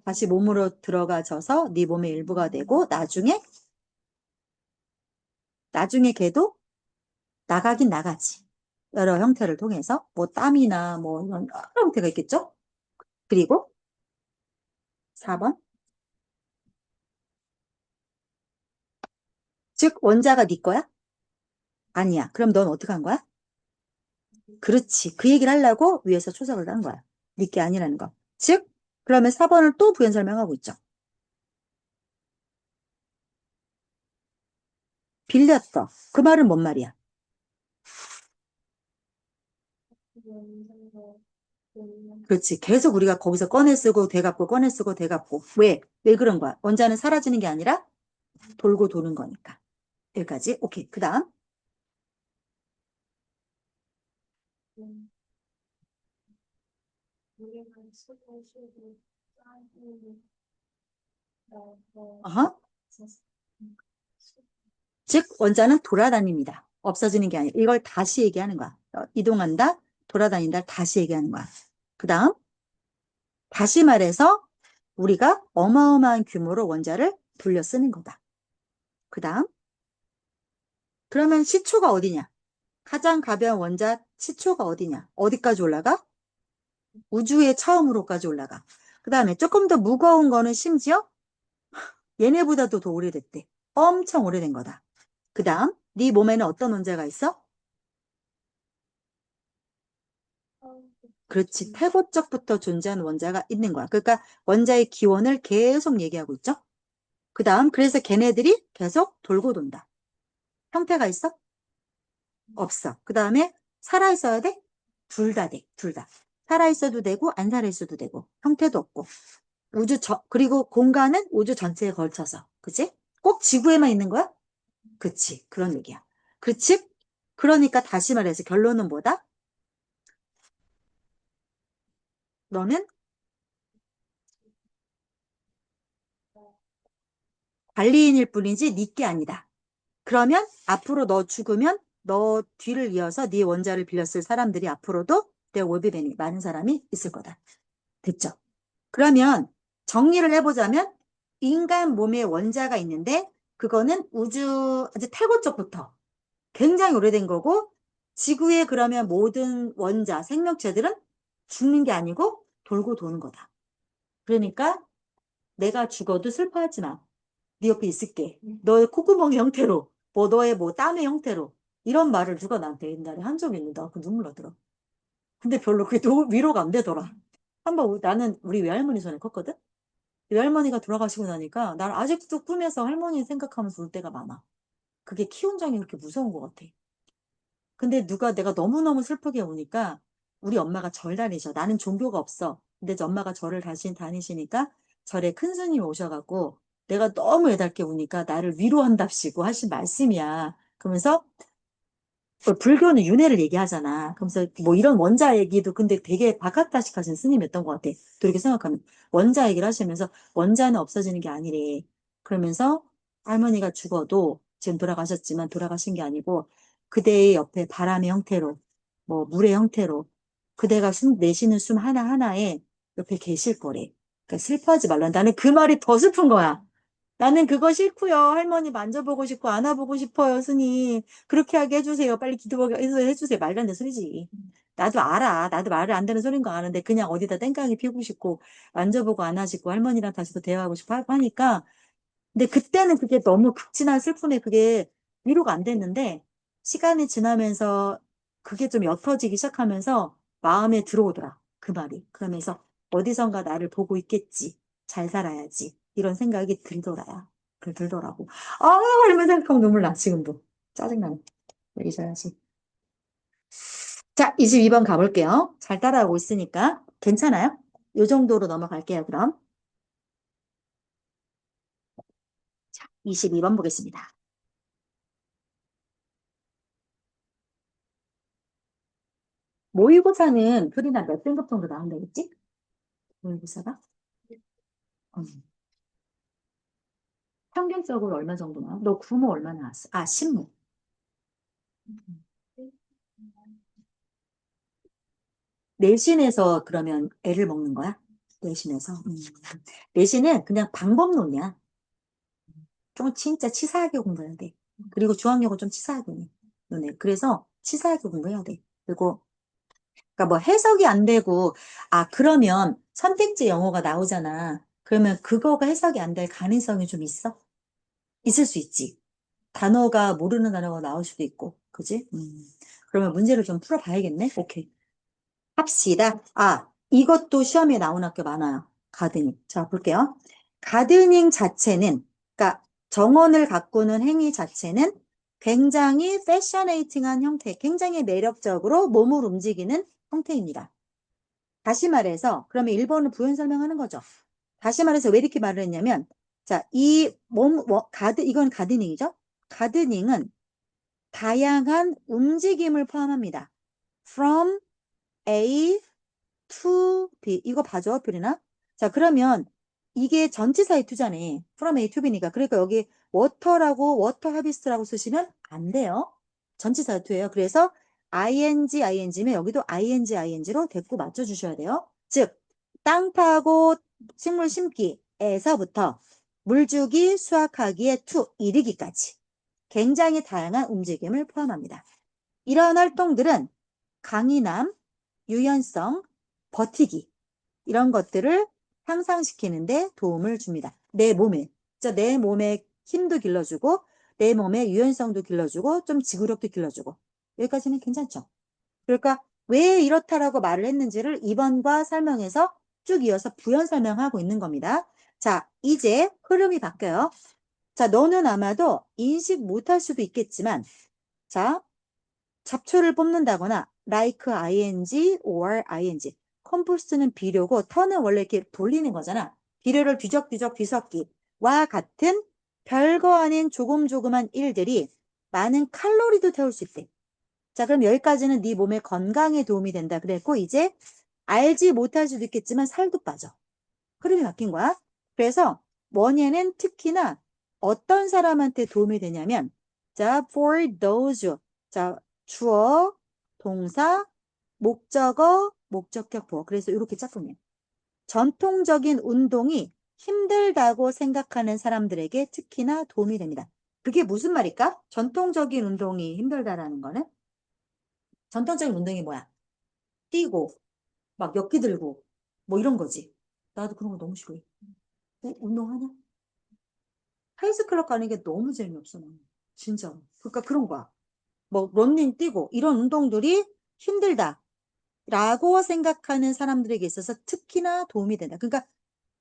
다시 몸으로 들어가져서 네 몸의 일부가 되고 나중에 걔도 나가긴 나가지. 여러 형태를 통해서 뭐 땀이나 뭐 이런 여러 형태가 있겠죠? 그리고 4번 즉 원자가 네 거야? 아니야. 그럼 넌 어떻게 한 거야? 그렇지. 그 얘기를 하려고 위에서 초석을 한 거야. 네 게 아니라는 거. 즉 그러면 4번을 또 부연 설명하고 있죠. 빌렸어. 그 말은 뭔 말이야? 그렇지. 계속 우리가 거기서 꺼내 쓰고 되갚고 꺼내 쓰고 되갚고. 왜? 왜 그런 거야? 원자는 사라지는 게 아니라 돌고 도는 거니까. 여기까지. 오케이. 그 다음. 어허. 즉 원자는 돌아다닙니다. 없어지는 게 아니라 이걸 다시 얘기하는 거야. 이동한다, 돌아다닌다, 다시 얘기하는 거야. 그 다음 다시 말해서 우리가 어마어마한 규모로 원자를 돌려 쓰는 거다. 그 다음 그러면 시초가 어디냐? 가장 가벼운 원자 시초가 어디냐? 어디까지 올라가? 우주의 처음으로까지 올라가. 그 다음에 조금 더 무거운 거는 심지어 얘네보다도 더 오래됐대. 엄청 오래된 거다. 그 다음 네 몸에는 어떤 원자가 있어? 그렇지. 태고적부터 존재하는 원자가 있는 거야. 그러니까 원자의 기원을 계속 얘기하고 있죠. 그 다음 그래서 걔네들이 계속 돌고 돈다. 형태가 있어? 없어. 그 다음에 살아있어야 돼? 둘 다 돼. 둘 다. 살아있어도 되고 안 살아있어도 되고 형태도 없고 그리고 공간은 우주 전체에 걸쳐서 그치? 꼭 지구에만 있는 거야? 그치. 그런 얘기야. 그 즉 그러니까 다시 말해서 결론은 뭐다? 너는 관리인일 뿐이지 네 게 아니다. 그러면 앞으로 너 죽으면 너 뒤를 이어서 네 원자를 빌렸을 사람들이 앞으로도 there will be many, 많은 사람이 있을 거다. 됐죠? 그러면 정리를 해보자면 인간 몸에 원자가 있는데 그거는 우주 아주 태고 쪽부터 굉장히 오래된 거고 지구에 그러면 모든 원자, 생명체들은 죽는 게 아니고 돌고 도는 거다. 그러니까 내가 죽어도 슬퍼하지 마. 네 옆에 있을게. 너의 콧구멍 형태로, 뭐 너의 뭐 땀의 형태로 이런 말을 누가 나한테 옛날에 한 적이 있는데 그 눈물 나더라. 근데 별로 그게 위로가 안 되더라. 한번 나는 우리 외할머니 전에 컸거든? 외할머니가 돌아가시고 나니까 날 아직도 꿈에서 할머니 생각하면서 울 때가 많아. 그게 키운장이 그렇게 무서운 것 같아. 근데 내가 너무너무 슬프게 우니까 우리 엄마가 절 다니셔. 나는 종교가 없어. 근데 엄마가 절을 다니시니까 절에 큰 스님이 오셔갖고 내가 너무 애달게 우니까 나를 위로한답시고 하신 말씀이야. 그러면서 불교는 윤회를 얘기하잖아. 그러면서 뭐 이런 원자 얘기도 근데 되게 박학다식하신 스님이었던 것 같아. 또 이렇게 생각하면 원자 얘기를 하시면서 원자는 없어지는 게 아니래. 그러면서 할머니가 죽어도 지금 돌아가셨지만 돌아가신 게 아니고 그대의 옆에 바람의 형태로 뭐 물의 형태로 그대가 내쉬는 숨 하나하나에 옆에 계실 거래. 그러니까 슬퍼하지 말라. 나는 그 말이 더 슬픈 거야. 나는 그거 싫고요. 할머니 만져보고 싶고 안아보고 싶어요, 스님. 그렇게 하게 해주세요. 빨리 기도하게 해주세요. 말도 안 되는 소리지. 나도 알아. 나도 말을 안 되는 소리인 거 아는데 그냥 어디다 땡깡이 피우고 싶고 만져보고 안아주고 할머니랑 다시 또 대화하고 싶고 하니까 근데 그때는 그게 너무 극진한 슬픔에 그게 위로가 안 됐는데 시간이 지나면서 그게 좀 옅어지기 시작하면서 마음에 들어오더라. 그 말이. 그러면서 어디선가 나를 보고 있겠지. 잘 살아야지. 이런 생각이 들더라고. 아, 이런 생각하면 눈물 나, 지금도. 짜증나네. 얘기해야지. 자, 22번 가볼게요. 잘 따라오고 있으니까. 괜찮아요? 요 정도로 넘어갈게요, 그럼. 자, 22번 보겠습니다. 모의고사는 풀이나 몇 등급 정도 나온다겠지? 모의고사가? 음. 평균적으로 얼마 정도 나와? 너 구모 얼마 나왔어? 아, 신무. 내신에서 그러면 애를 먹는 거야? 내신에서? 내신은 그냥 방법론이야. 좀 진짜 치사하게 공부해야 돼. 그리고 중학력은 좀 치사하게 해. 너네. 그래서 치사하게 공부해야 돼. 그리고 그러니까 뭐 해석이 안 되고 아 그러면 선택지 영어가 나오잖아. 그러면 그거가 해석이 안 될 가능성이 좀 있어? 있을 수 있지. 단어가 모르는 단어가 나올 수도 있고, 그지? 그러면 문제를 좀 풀어봐야겠네. 오케이. 합시다. 아, 이것도 시험에 나온 학교 많아요. 가드닝. 자, 볼게요. 가드닝 자체는, 그러니까 정원을 가꾸는 행위 자체는 굉장히 패셔네이팅한 형태, 굉장히 매력적으로 몸을 움직이는 형태입니다. 다시 말해서, 그러면 1번은 부연 설명하는 거죠. 다시 말해서 왜 이렇게 말을 했냐면, 자, 이건 가드닝이죠? 가드닝은 다양한 움직임을 포함합니다. From A to B. 이거 봐줘, 표리나? 자, 그러면 이게 전치사의 투자네. From A to B니까. 그러니까 여기 워터 하비스트라고 쓰시면 안 돼요. 전치사의 투예요. 그래서 ing면 여기도 ing로 대꾸 맞춰주셔야 돼요. 즉, 땅 파고 식물 심기에서부터 물주기, 수확하기에 이르기까지. 굉장히 다양한 움직임을 포함합니다. 이러한 활동들은 강인함, 유연성, 버티기 이런 것들을 향상시키는데 도움을 줍니다. 내 몸에 힘도 길러주고 내 몸의 유연성도 길러주고 좀 지구력도 길러주고 여기까지는 괜찮죠? 그러니까 왜 이렇다라고 말을 했는지를 2번과 설명해서 쭉 이어서 부연 설명하고 있는 겁니다. 자, 이제 흐름이 바뀌어요. 자, 너는 아마도 인식 못할 수도 있겠지만 자, 잡초를 뽑는다거나 like ing or ing 컴포스트는 비료고 턴은 원래 이렇게 돌리는 거잖아. 비료를 뒤적뒤적 뒤섞기와 같은 별거 아닌 조금조금한 일들이 많은 칼로리도 태울 수 있대. 자, 그럼 여기까지는 네 몸의 건강에 도움이 된다 그랬고, 이제 알지 못할 수도 있겠지만 살도 빠져. 흐름이 바뀐 거야. 그래서 원예는 특히나 어떤 사람한테 도움이 되냐면, 자, for those. 자, 주어, 동사, 목적어, 목적격 보어. 그래서 이렇게 짝꿍이에요. 전통적인 운동이 힘들다고 생각하는 사람들에게 특히나 도움이 됩니다. 그게 무슨 말일까? 전통적인 운동이 힘들다라는 거는? 전통적인 운동이 뭐야? 뛰고, 막 역기 들고, 뭐 이런 거지. 나도 그런 거 너무 싫어해. 운동하냐? 헬스클럽 가는 게 너무 재미없어, 나는. 진짜. 그러니까 그런 거야. 뭐, 런닝 뛰고, 이런 운동들이 힘들다. 라고 생각하는 사람들에게 있어서 특히나 도움이 된다. 그러니까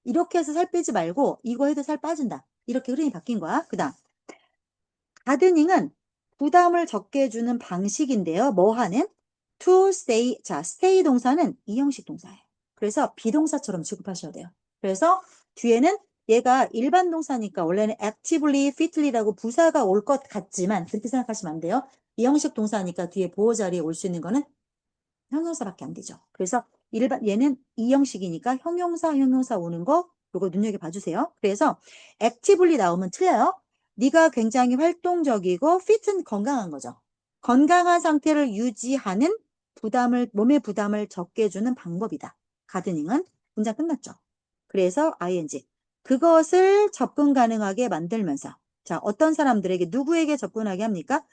이렇게 해서 살 빼지 말고 이거 해도 살 빠진다. 이렇게 흐름이 바뀐 거야. 그 다음. 가드닝은 부담을 적게 해주는 방식인데요. 뭐 하는? to stay. 자, stay 동사는 이형식 동사예요. 그래서 비동사처럼 취급하셔야 돼요. 그래서 뒤에는 얘가 일반 동사니까 원래는 actively, fitly라고 부사가 올 것 같지만 그렇게 생각하시면 안 돼요. 이형식 동사니까 뒤에 보호 자리에 올 수 있는 거는 형용사밖에 안 되죠. 그래서 일반 얘는 이형식이니까 형용사 오는 거 요거 눈여겨봐 주세요. 그래서 actively 나오면 틀려요. 네가 굉장히 활동적이고 fit은 건강한 거죠. 건강한 상태를 유지하는 몸의 부담을 적게 해주는 방법이다. 가드닝은 문장 끝났죠. 그래서 ing 그것을 접근 가능하게 만들면서 자 어떤 사람들에게 누구에게 접근하게 합니까?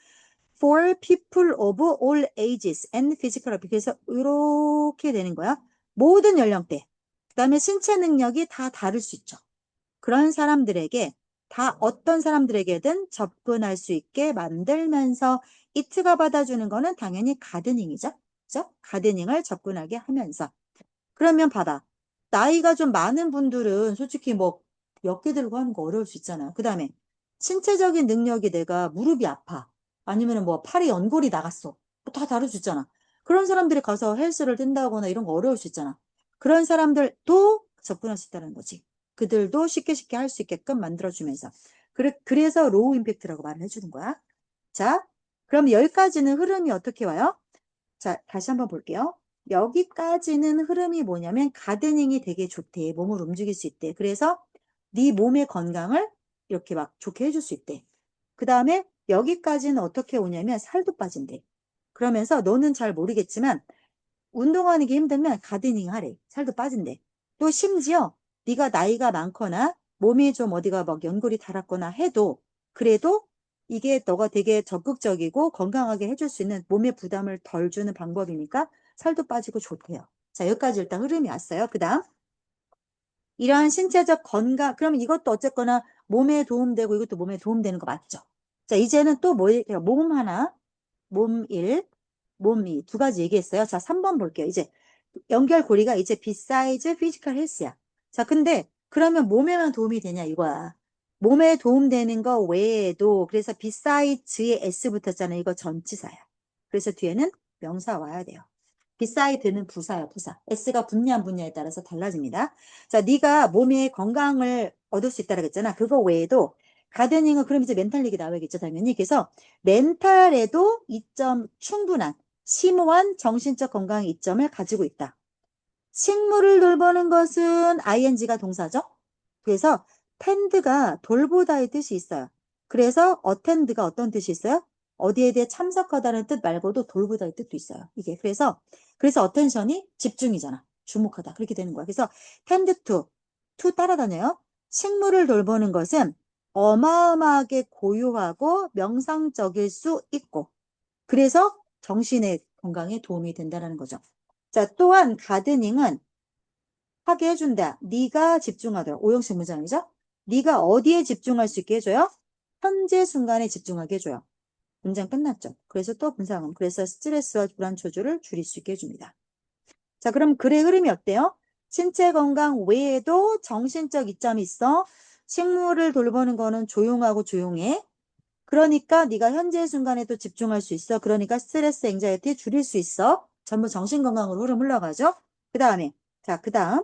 For people of all ages and physical ability. 그래서 이렇게 되는 거야. 모든 연령대. 그 다음에 신체 능력이 다 다를 수 있죠. 그런 사람들에게 다 어떤 사람들에게든 접근할 수 있게 만들면서 이트가 받아주는 거는 당연히 가드닝이죠. 그죠? 가드닝을 접근하게 하면서. 그러면 봐봐. 나이가 좀 많은 분들은 솔직히 뭐 몇 개 들고 하는 거 어려울 수 있잖아요. 그 다음에 신체적인 능력이 내가 무릎이 아파. 아니면 뭐 팔에 연골이 나갔어. 뭐다 다를 수 있잖아. 그런 사람들이 가서 헬스를 뜬다거나 이런 거 어려울 수 있잖아. 그런 사람들도 접근할 수 있다는 거지. 그들도 쉽게 쉽게 할 수 있게끔 만들어주면서. 그래서 로우 임팩트라고 말을 해주는 거야. 자, 그럼 여기까지는 흐름이 어떻게 와요? 자, 다시 한번 볼게요. 여기까지는 흐름이 뭐냐면 가드닝이 되게 좋대. 몸을 움직일 수 있대. 그래서 네 몸의 건강을 이렇게 막 좋게 해줄 수 있대. 그 다음에 여기까지는 어떻게 오냐면 살도 빠진대. 그러면서 너는 잘 모르겠지만 운동하는 게 힘들면 가드닝 하래. 살도 빠진대. 또 심지어 네가 나이가 많거나 몸이 좀 어디가 막 연골이 닳았거나 해도 그래도 이게 너가 되게 적극적이고 건강하게 해줄 수 있는 몸의 부담을 덜 주는 방법이니까 살도 빠지고 좋대요. 자, 여기까지 일단 흐름이 왔어요. 그 다음 이러한 신체적 건강 그러면 이것도 어쨌거나 몸에 도움되고 이것도 몸에 도움되는 거 맞죠? 자, 이제는 또 뭐, 몸 하나, 몸 1, 몸 2, 두 가지 얘기했어요. 자, 3번 볼게요. 이제 연결고리가 이제 besides physical health야. 자, 근데 그러면 몸에만 도움이 되냐 이거야. 몸에 도움되는 거 외에도 그래서 besides에 s 붙었잖아. 이거 전치사야. 그래서 뒤에는 명사 와야 돼요. beside는 부사야, 부사. s가 붙냐 안 붙냐에 따라서 달라집니다. 자, 네가 몸의 건강을 얻을 수 있다고 했잖아. 그거 외에도 가드닝은 그럼 이제 멘탈 얘기 나와야겠죠, 당연히. 그래서 멘탈에도 이점 충분한 심오한 정신적 건강 이점을 가지고 있다. 식물을 돌보는 것은 ing가 동사죠. 그래서 tend가 돌보다의 뜻이 있어요. 그래서 attend가 어떤 뜻이 있어요? 어디에 대해 참석하다는 뜻 말고도 돌보다의 뜻도 있어요. 이게 그래서 attention이 집중이잖아. 주목하다. 그렇게 되는 거야. 그래서 tend to 따라다녀요. 식물을 돌보는 것은 어마어마하게 고요하고 명상적일 수 있고 그래서 정신의 건강에 도움이 된다는 거죠. 자, 또한 가드닝은 하게 해준다. 네가 집중하도록. 오형식 문장이죠? 네가 어디에 집중할 수 있게 해줘요? 현재 순간에 집중하게 해줘요. 문장 끝났죠? 그래서 또 분사음. 그래서 스트레스와 불안 초조를 줄일 수 있게 해줍니다. 자, 그럼 글의 흐름이 어때요? 신체 건강 외에도 정신적 이점이 있어. 식물을 돌보는 거는 조용하고 조용해. 그러니까 네가 현재 순간에도 집중할 수 있어. 그러니까 스트레스, 앵자이티 줄일 수 있어. 전부 정신건강으로 흐름 흘러가죠. 그 다음에 그 다음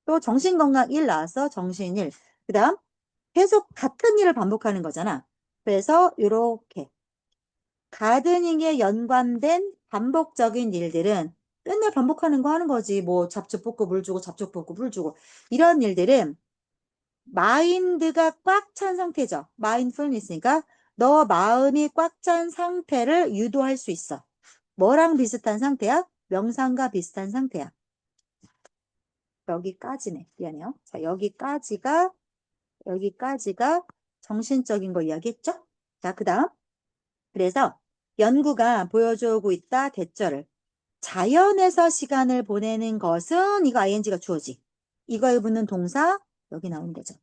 또 정신건강 1 나왔어. 정신 1. 그 다음 계속 같은 일을 반복하는 거잖아. 그래서 이렇게 가드닝에 연관된 반복적인 일들은 맨날 반복하는 거 하는 거지. 뭐 잡초 뽑고 물 주고 잡초 뽑고 물 주고 이런 일들은 마인드가 꽉 찬 상태죠. 마인드풀니스니까 너 마음이 꽉 찬 상태를 유도할 수 있어. 뭐랑 비슷한 상태야? 명상과 비슷한 상태야. 여기까지네. 미안해요. 자, 여기까지가 정신적인 거 이야기했죠? 자, 그 다음. 그래서 연구가 보여주고 있다. 대절을. 자연에서 시간을 보내는 것은 이거 ing가 주어지. 이거에 붙는 동사 여기 나오는 거죠.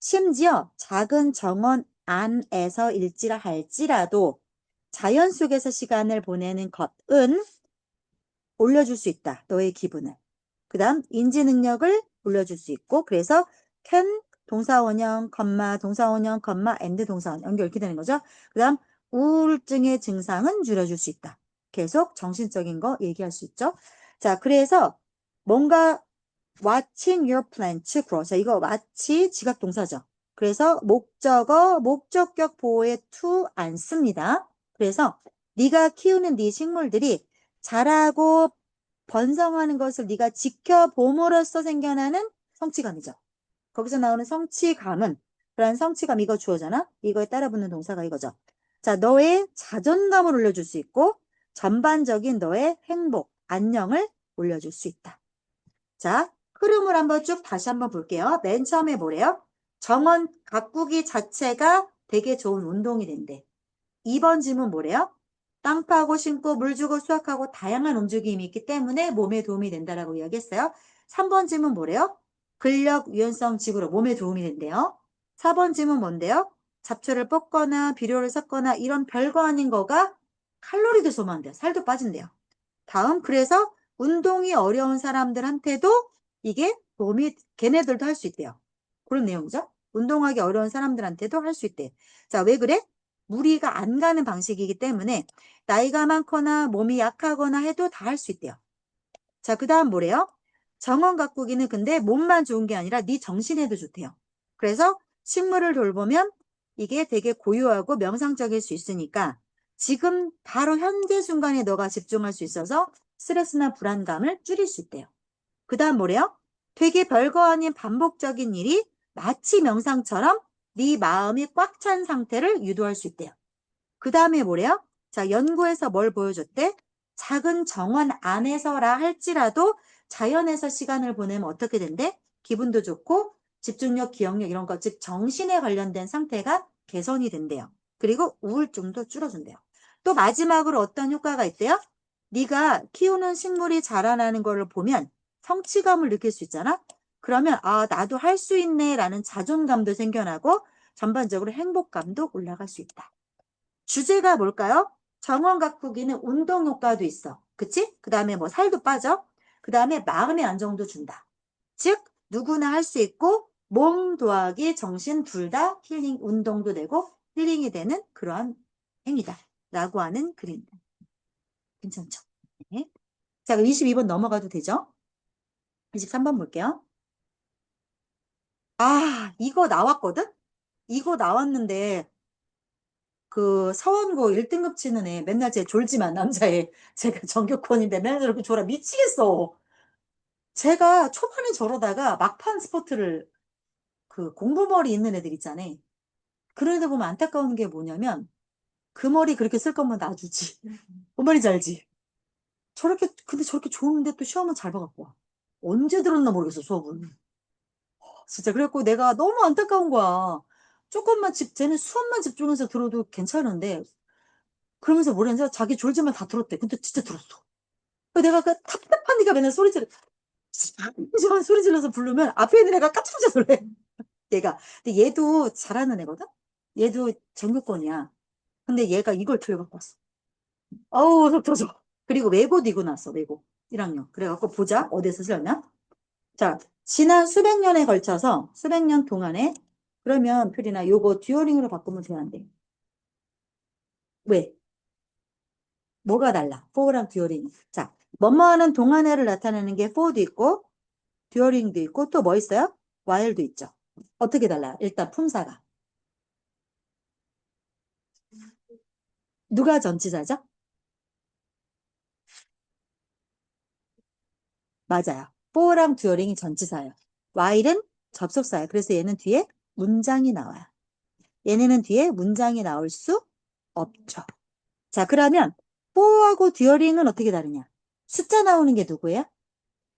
심지어 작은 정원 안에서 일지라 할지라도 자연 속에서 시간을 보내는 것은 올려줄 수 있다. 너의 기분을. 그 다음 인지 능력을 올려줄 수 있고 그래서 can 동사원형, 동사원형, and 동사원 연결 이렇게 되는 거죠. 그 다음 우울증의 증상은 줄여줄 수 있다. 계속 정신적인 거 얘기할 수 있죠. 자, 그래서 뭔가 watching your plants grow. 자, 이거 마치 지각 동사죠. 그래서 목적어, 목적격 보호에 to 안 씁니다. 그래서 네가 키우는 네 식물들이 자라고 번성하는 것을 네가 지켜봄으로써 생겨나는 성취감이죠. 거기서 나오는 성취감은 그런 성취감 이거 주어잖아. 이거에 따라 붙는 동사가 이거죠. 자, 너의 자존감을 올려줄 수 있고 전반적인 너의 행복, 안녕을 올려줄 수 있다. 자, 흐름을 한번 쭉 다시 한번 볼게요. 맨 처음에 뭐래요? 정원 가꾸기 자체가 되게 좋은 운동이 된대. 2번 질문 뭐래요? 땅 파고 심고 물 주고 수확하고 다양한 움직임이 있기 때문에 몸에 도움이 된다라고 이야기했어요. 3번 질문 뭐래요? 근력, 유연성, 지구로 몸에 도움이 된대요. 4번 질문 뭔데요? 잡초를 뽑거나 비료를 섞거나 이런 별거 아닌 거가 칼로리도 소모한대요. 살도 빠진대요. 다음, 그래서 운동이 어려운 사람들한테도 이게 도움이, 걔네들도 할 수 있대요. 그런 내용이죠. 운동하기 어려운 사람들한테도 할 수 있대. 자, 왜 그래? 무리가 안 가는 방식이기 때문에 나이가 많거나 몸이 약하거나 해도 다 할 수 있대요. 자, 그 다음 뭐래요? 정원 가꾸기는 근데 몸만 좋은 게 아니라 네 정신에도 좋대요. 그래서 식물을 돌보면 이게 되게 고요하고 명상적일 수 있으니까 지금 바로 현재 순간에 너가 집중할 수 있어서 스트레스나 불안감을 줄일 수 있대요. 그 다음 뭐래요? 되게 별거 아닌 반복적인 일이 마치 명상처럼 네 마음이 꽉 찬 상태를 유도할 수 있대요. 그 다음에 뭐래요? 자, 연구에서 뭘 보여줬대? 작은 정원 안에서라 할지라도 자연에서 시간을 보내면 어떻게 된대? 기분도 좋고 집중력, 기억력 이런 것, 즉 정신에 관련된 상태가 개선이 된대요. 그리고 우울증도 줄어준대요. 또 마지막으로 어떤 효과가 있대요? 네가 키우는 식물이 자라나는 거를 보면 성취감을 느낄 수 있잖아? 그러면 아, 나도 할 수 있네 라는 자존감도 생겨나고 전반적으로 행복감도 올라갈 수 있다. 주제가 뭘까요? 정원 가꾸기는 운동 효과도 있어. 그치? 그 다음에 뭐 살도 빠져. 그 다음에 마음의 안정도 준다. 즉, 누구나 할 수 있고, 몸 도하기, 정신 둘 다 힐링, 운동도 되고, 힐링이 되는 그러한 행위다. 라고 하는 글입니다. 괜찮죠? 네. 자, 그럼 22번 넘어가도 되죠? 23번 볼게요. 아, 이거 나왔거든? 이거 나왔는데, 그 서원고 1등급 치는 애 맨날 쟤 졸지만 남자애 제가 전교권인데 맨날 저렇게 졸아 미치겠어. 제가 초반에 저러다가 막판 스포트를 그 공부머리 있는 애들 있잖아. 그런 애들 보면 안타까운 게 뭐냐면 그 머리 그렇게 쓸 거면 놔주지. 그 말인지 알지? 저렇게 근데 저렇게 좋은데 또 시험은 잘 봐갖고 와. 언제 들었나 모르겠어 수업은. 진짜 그래갖고 내가 너무 안타까운 거야. 조금만 쟤는 수업만 집중해서 들어도 괜찮은데 그러면서 뭐랬는지 자기 졸지만 다 들었대. 근데 진짜 들었어. 내가 그 답답하니까 맨날 소리 질러. 이상한 소리 질러서 부르면 앞에 있는 애가 깜짝 놀래. 얘가. 근데 얘도 잘하는 애거든? 얘도 전교권이야. 근데 얘가 이걸 들려갖고 왔어. 어우, 속 터져. 그리고 외고도 이고 나왔어, 외고. 1학년. 그래갖고 보자. 어디에서 실렸나? 자, 지난 수백 년에 걸쳐서, 수백 년 동안에, 그러면 표리나 요거 듀오링으로 바꾸면 돼야 안 돼. 왜? 뭐가 달라? for랑 듀오링. 자, 뭐뭐하는 동안회를 나타내는 게 for도 있고, 듀어링도 있고 또 뭐 있어요? while도 있죠. 어떻게 달라요? 일단 품사가. 누가 전치사죠? 맞아요. for랑 during이 전치사예요. while은 접속사예요. 그래서 얘는 뒤에 문장이 나와요. 얘네는 뒤에 문장이 나올 수 없죠. 자, 그러면 for하고 during은 어떻게 다르냐? 숫자 나오는 게 누구예요?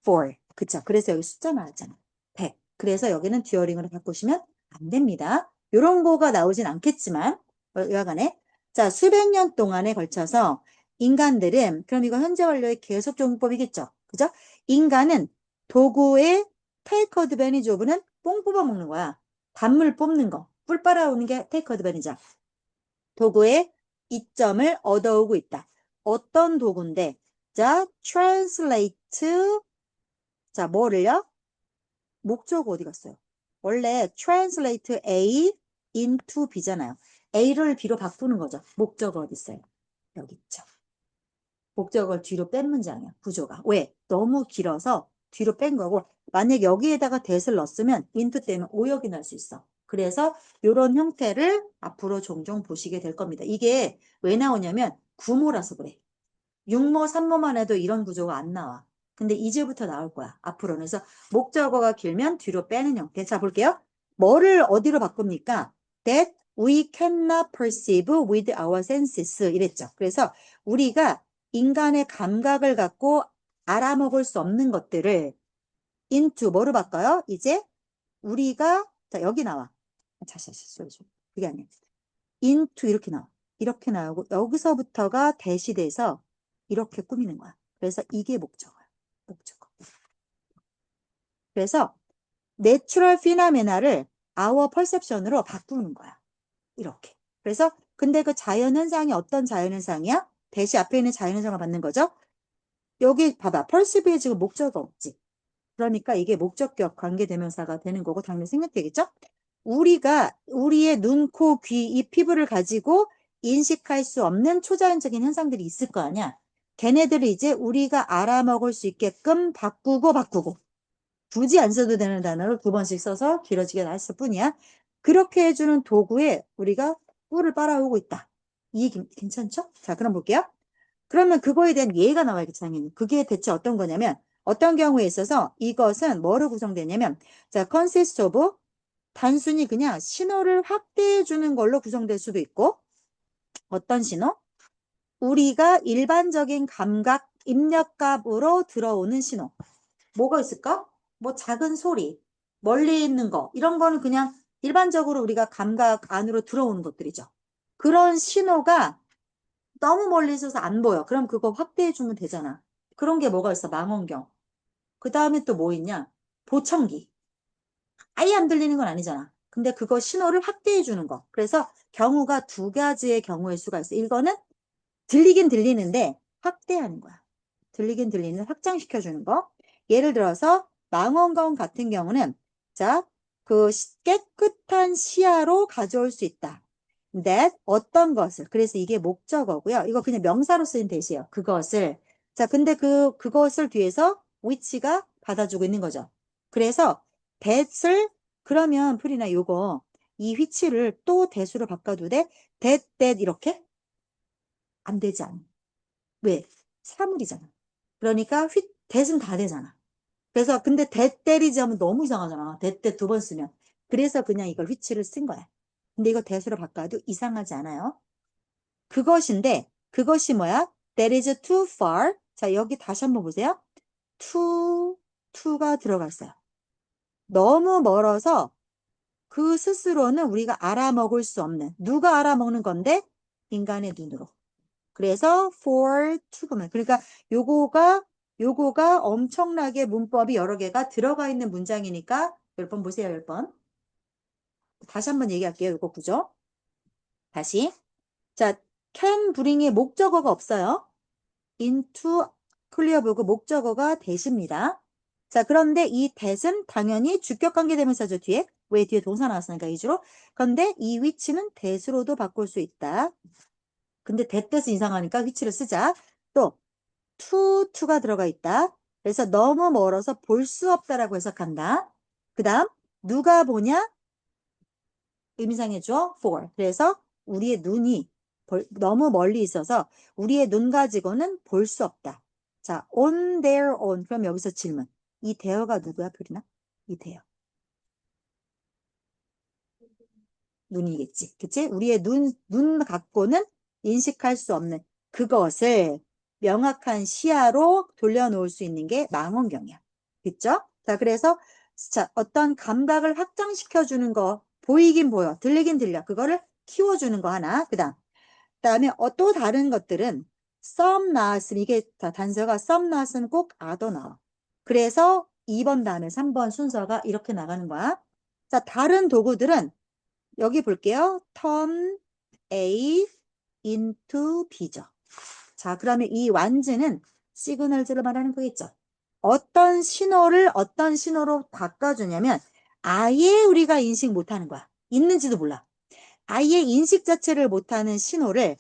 for. 그쵸? 그래서 여기 숫자 나왔잖아. 100. 그래서 여기는 during으로 바꾸시면 안 됩니다. 요런 거가 나오진 않겠지만 여하간에 자, 수백 년 동안에 걸쳐서 인간들은 그럼 이거 현재 완료의 계속 적용법이겠죠? 그죠? 인간은 도구의 take advantage of는 뽕 뽑아 먹는 거야. 단물 뽑는 거. 뿔 빨아오는 게 take advantage야. 도구의 이점을 얻어오고 있다. 어떤 도구인데? 자, translate. 자, 뭐를요? 목적어 어디 갔어요? 원래 translate A into B잖아요. A를 B로 바꾸는 거죠. 목적어 어디 있어요? 여기 있죠. 목적어를 뒤로 뺀 문장이야. 구조가. 왜? 너무 길어서 뒤로 뺀 거고 만약 여기에다가 that을 넣었으면 into 때문에 오역이 날 수 있어. 그래서 이런 형태를 앞으로 종종 보시게 될 겁니다. 이게 왜 나오냐면 구모라서 그래. 육모, 삼모만 해도 이런 구조가 안 나와. 근데 이제부터 나올 거야. 앞으로는. 그래서 목적어가 길면 뒤로 빼는 형태. 자, 볼게요. 뭐를 어디로 바꿉니까? That we cannot perceive with our senses. 이랬죠. 그래서 우리가 인간의 감각을 갖고 알아먹을 수 없는 것들을 into 뭐로 바꿔요? 이제 우리가, 자, 여기 나와. 다시, 그게 아니야. into 이렇게 나와. 이렇게 나오고 여기서부터가 대시돼서 이렇게 꾸미는 거야. 그래서 이게 목적어야. 목적어. 그래서 내추럴 피노메나를 our perception으로 바꾸는 거야. 이렇게. 그래서 근데 그 자연현상이 어떤 자연현상이야? 대시 앞에 있는 자연현상을 받는 거죠. 여기 봐봐. perceive에 지금 목적어 없지. 그러니까 이게 목적격 관계대명사가 되는 거고 당연히 생략되겠죠? 우리가 우리의 눈, 코, 귀, 이 피부를 가지고 인식할 수 없는 초자연적인 현상들이 있을 거 아니야. 걔네들을 이제 우리가 알아먹을 수 있게끔 바꾸고 굳이 안 써도 되는 단어를 두 번씩 써서 길어지게 했을 뿐이야. 그렇게 해주는 도구에 우리가 뿔을 빨아오고 있다. 이 얘기 괜찮죠? 자, 그럼 볼게요. 그러면 그거에 대한 예가 나와야겠죠, 당연히. 그게 대체 어떤 거냐면 어떤 경우에 있어서 이것은 뭐로 구성되냐면 자, consist of 단순히 그냥 신호를 확대해 주는 걸로 구성될 수도 있고 어떤 신호? 우리가 일반적인 감각 입력값으로 들어오는 신호. 뭐가 있을까? 뭐 작은 소리, 멀리 있는 거 이런 거는 그냥 일반적으로 우리가 감각 안으로 들어오는 것들이죠. 그런 신호가 너무 멀리 있어서 안 보여. 그럼 그거 확대해 주면 되잖아. 그런 게 뭐가 있어? 망원경. 그 다음에 또 뭐 있냐? 보청기. 아예 안 들리는 건 아니잖아. 근데 그거 신호를 확대해 주는 거. 그래서 경우가 두 가지의 경우일 수가 있어. 이거는 들리긴 들리는데 확대하는 거야. 들리긴 들리는 확장시켜 주는 거. 예를 들어서 망원경 같은 경우는 자, 그 깨끗한 시야로 가져올 수 있다. that 어떤 것을. 그래서 이게 목적어고요. 이거 그냥 명사로 쓰인 대시예요. 그것을. 자, 근데 그것을 뒤에서 which가 받아주고 있는 거죠. 그래서 that을 그러면 프리나 요거 이 which를 또 that으로 바꿔도 돼? that 이렇게? 안 되지 않아. 왜? 사물이잖아. 그러니까 that은 다 되잖아. 그래서 근데 that이지 하면 너무 이상하잖아. that 두 번 쓰면. 그래서 그냥 이걸 which를 쓴 거야. 근데 이거 that으로 바꿔도 이상하지 않아요. 그것인데 그것이 뭐야? That is too far. 자, 여기 다시 한번 보세요. to가 들어갔어요. 너무 멀어서 그 스스로는 우리가 알아먹을 수 없는 누가 알아먹는 건데 인간의 눈으로. 그래서 for to 보면 그러니까 요거가 엄청나게 문법이 여러 개가 들어가 있는 문장이니까 10번 보세요. 10번. 다시 한번 얘기할게요. 요거 구조. 다시. 자, can bring의 목적어가 없어요. into 클리어 보고 목적어가 that입니다. 자, 그런데 이 that은 당연히 주격관계대명사죠, 뒤에. 왜 뒤에 동사 나왔으니까 이주로. 그런데 이 위치는 that으로도 바꿀 수 있다. 근데 that 뜻은 이상하니까 위치를 쓰자. 또 to가 들어가 있다. 그래서 너무 멀어서 볼 수 없다라고 해석한다. 그 다음 누가 보냐? 의미상의 주어 for. 그래서 우리의 눈이 너무 멀리 있어서 우리의 눈 가지고는 볼 수 없다. 자, on their own. 그럼 여기서 질문. 이 대어가 누구야, 표리나? 이 대어. 눈이겠지. 그치? 우리의 눈 갖고는 인식할 수 없는 그것을 명확한 시야로 돌려놓을 수 있는 게 망원경이야. 그쵸? 자, 그래서 자, 어떤 감각을 확장시켜 주는 거, 보이긴 보여, 들리긴 들려. 그거를 키워주는 거 하나. 그다음에 또 다른 것들은 some 나왔으면 이게 단서가 some 나왔으면 꼭 other 나와. 그래서 2번 다음에 3번 순서가 이렇게 나가는 거야. 자, 다른 도구들은 여기 볼게요. turn A into B죠. 자, 그러면 이 완즈는 시그널즈를 말하는 거겠죠. 어떤 신호로 바꿔주냐면 아예 우리가 인식 못하는 거야. 있는지도 몰라. 아예 인식 자체를 못하는 신호를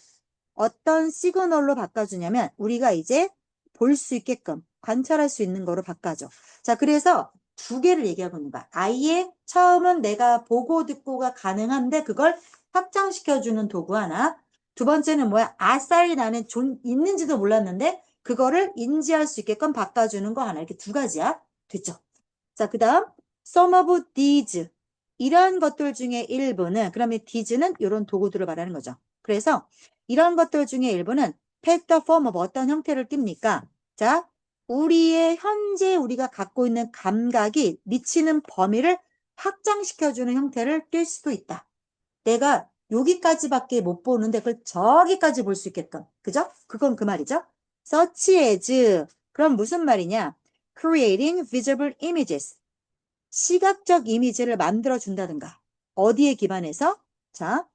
어떤 시그널로 바꿔주냐면 우리가 이제 볼 수 있게끔 관찰할 수 있는 거로 바꿔줘. 자, 그래서 두 개를 얘기하고 있는 거야. 아예 처음은 내가 보고 듣고가 가능한데 그걸 확장시켜주는 도구 하나. 두 번째는 뭐야? 아싸리 나는 있는지도 몰랐는데 그거를 인지할 수 있게끔 바꿔주는 거 하나. 이렇게 두 가지야. 됐죠? 자, 그 다음 some of these 이런 것들 중에 일부는 그러면 these는 이런 도구들을 말하는 거죠. 그래서 이런 것들 중에 일부는 take the form of 어떤 형태를 띱니까? 자, 우리의 현재 우리가 갖고 있는 감각이 미치는 범위를 확장시켜주는 형태를 띨 수도 있다. 내가 여기까지밖에 못 보는데 그걸 저기까지 볼 수 있게끔. 그죠? 그건 그 말이죠. such as 그럼 무슨 말이냐? creating visible images 시각적 이미지를 만들어 준다든가. 어디에 기반해서? 자,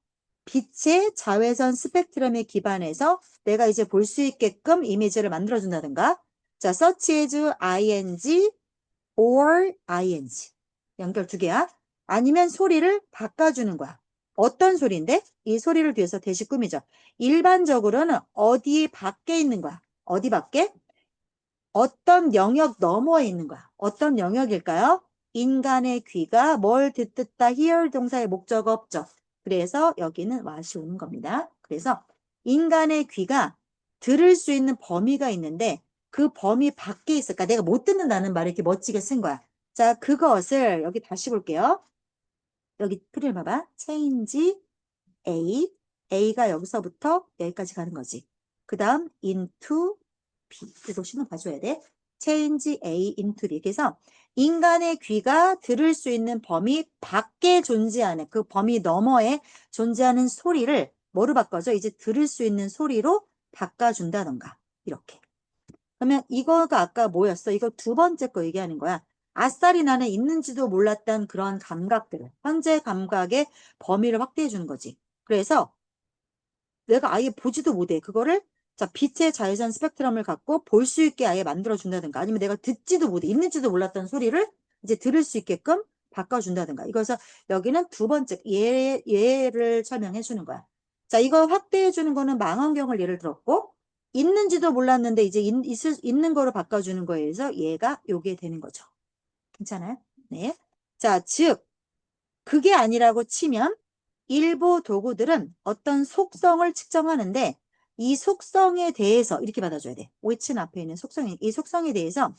빛의 자외선 스펙트럼에 기반해서 내가 이제 볼 수 있게끔 이미지를 만들어 준다든가. 자, such as ing or ing. 연결 두 개야. 아니면 소리를 바꿔주는 거야. 어떤 소리인데? 이 소리를 뒤에서 대시 꾸미죠. 일반적으로는 어디 밖에 있는 거야. 어디 밖에? 어떤 영역 너머에 있는 거야. 어떤 영역일까요? 인간의 귀가 뭘 듣다 hear 동사의 목적 없죠. 그래서 여기는 what이 오는 겁니다. 그래서 인간의 귀가 들을 수 있는 범위가 있는데 그 범위 밖에 있을까? 내가 못 듣는다는 말을 이렇게 멋지게 쓴 거야. 자, 그것을 여기 다시 볼게요. 여기 프릴 봐봐. change A. A가 여기서부터 여기까지 가는 거지. 그 다음 into B. 그래서 신호 봐줘야 돼. change A into B. 그래서 인간의 귀가 들을 수 있는 범위 밖에 존재하는 그 범위 너머에 존재하는 소리를 뭐로 바꿔줘? 이제 들을 수 있는 소리로 바꿔준다던가. 이렇게. 그러면 이거가 아까 뭐였어? 이거 두 번째 거 얘기하는 거야. 아싸리 나는 있는지도 몰랐던 그런 감각들을 현재 감각의 범위를 확대해 주는 거지. 그래서 내가 아예 보지도 못해. 그거를 자 빛의 자외선 스펙트럼을 갖고 볼 수 있게 아예 만들어 준다든가 아니면 내가 듣지도 못해. 있는지도 몰랐던 소리를 이제 들을 수 있게끔 바꿔준다든가. 이거서 여기는 두 번째 예를 설명해 주는 거야. 자 이거 확대해 주는 거는 망원경을 예를 들었고 있는지도 몰랐는데 이제 있는 거로 바꿔주는 거에 의해서 얘가 요게 되는 거죠. 괜찮아요? 네. 자, 즉 그게 아니라고 치면 일부 도구들은 어떤 속성을 측정하는데 이 속성에 대해서 이렇게 받아줘야 돼. which는 앞에 있는 이 속성에 대해서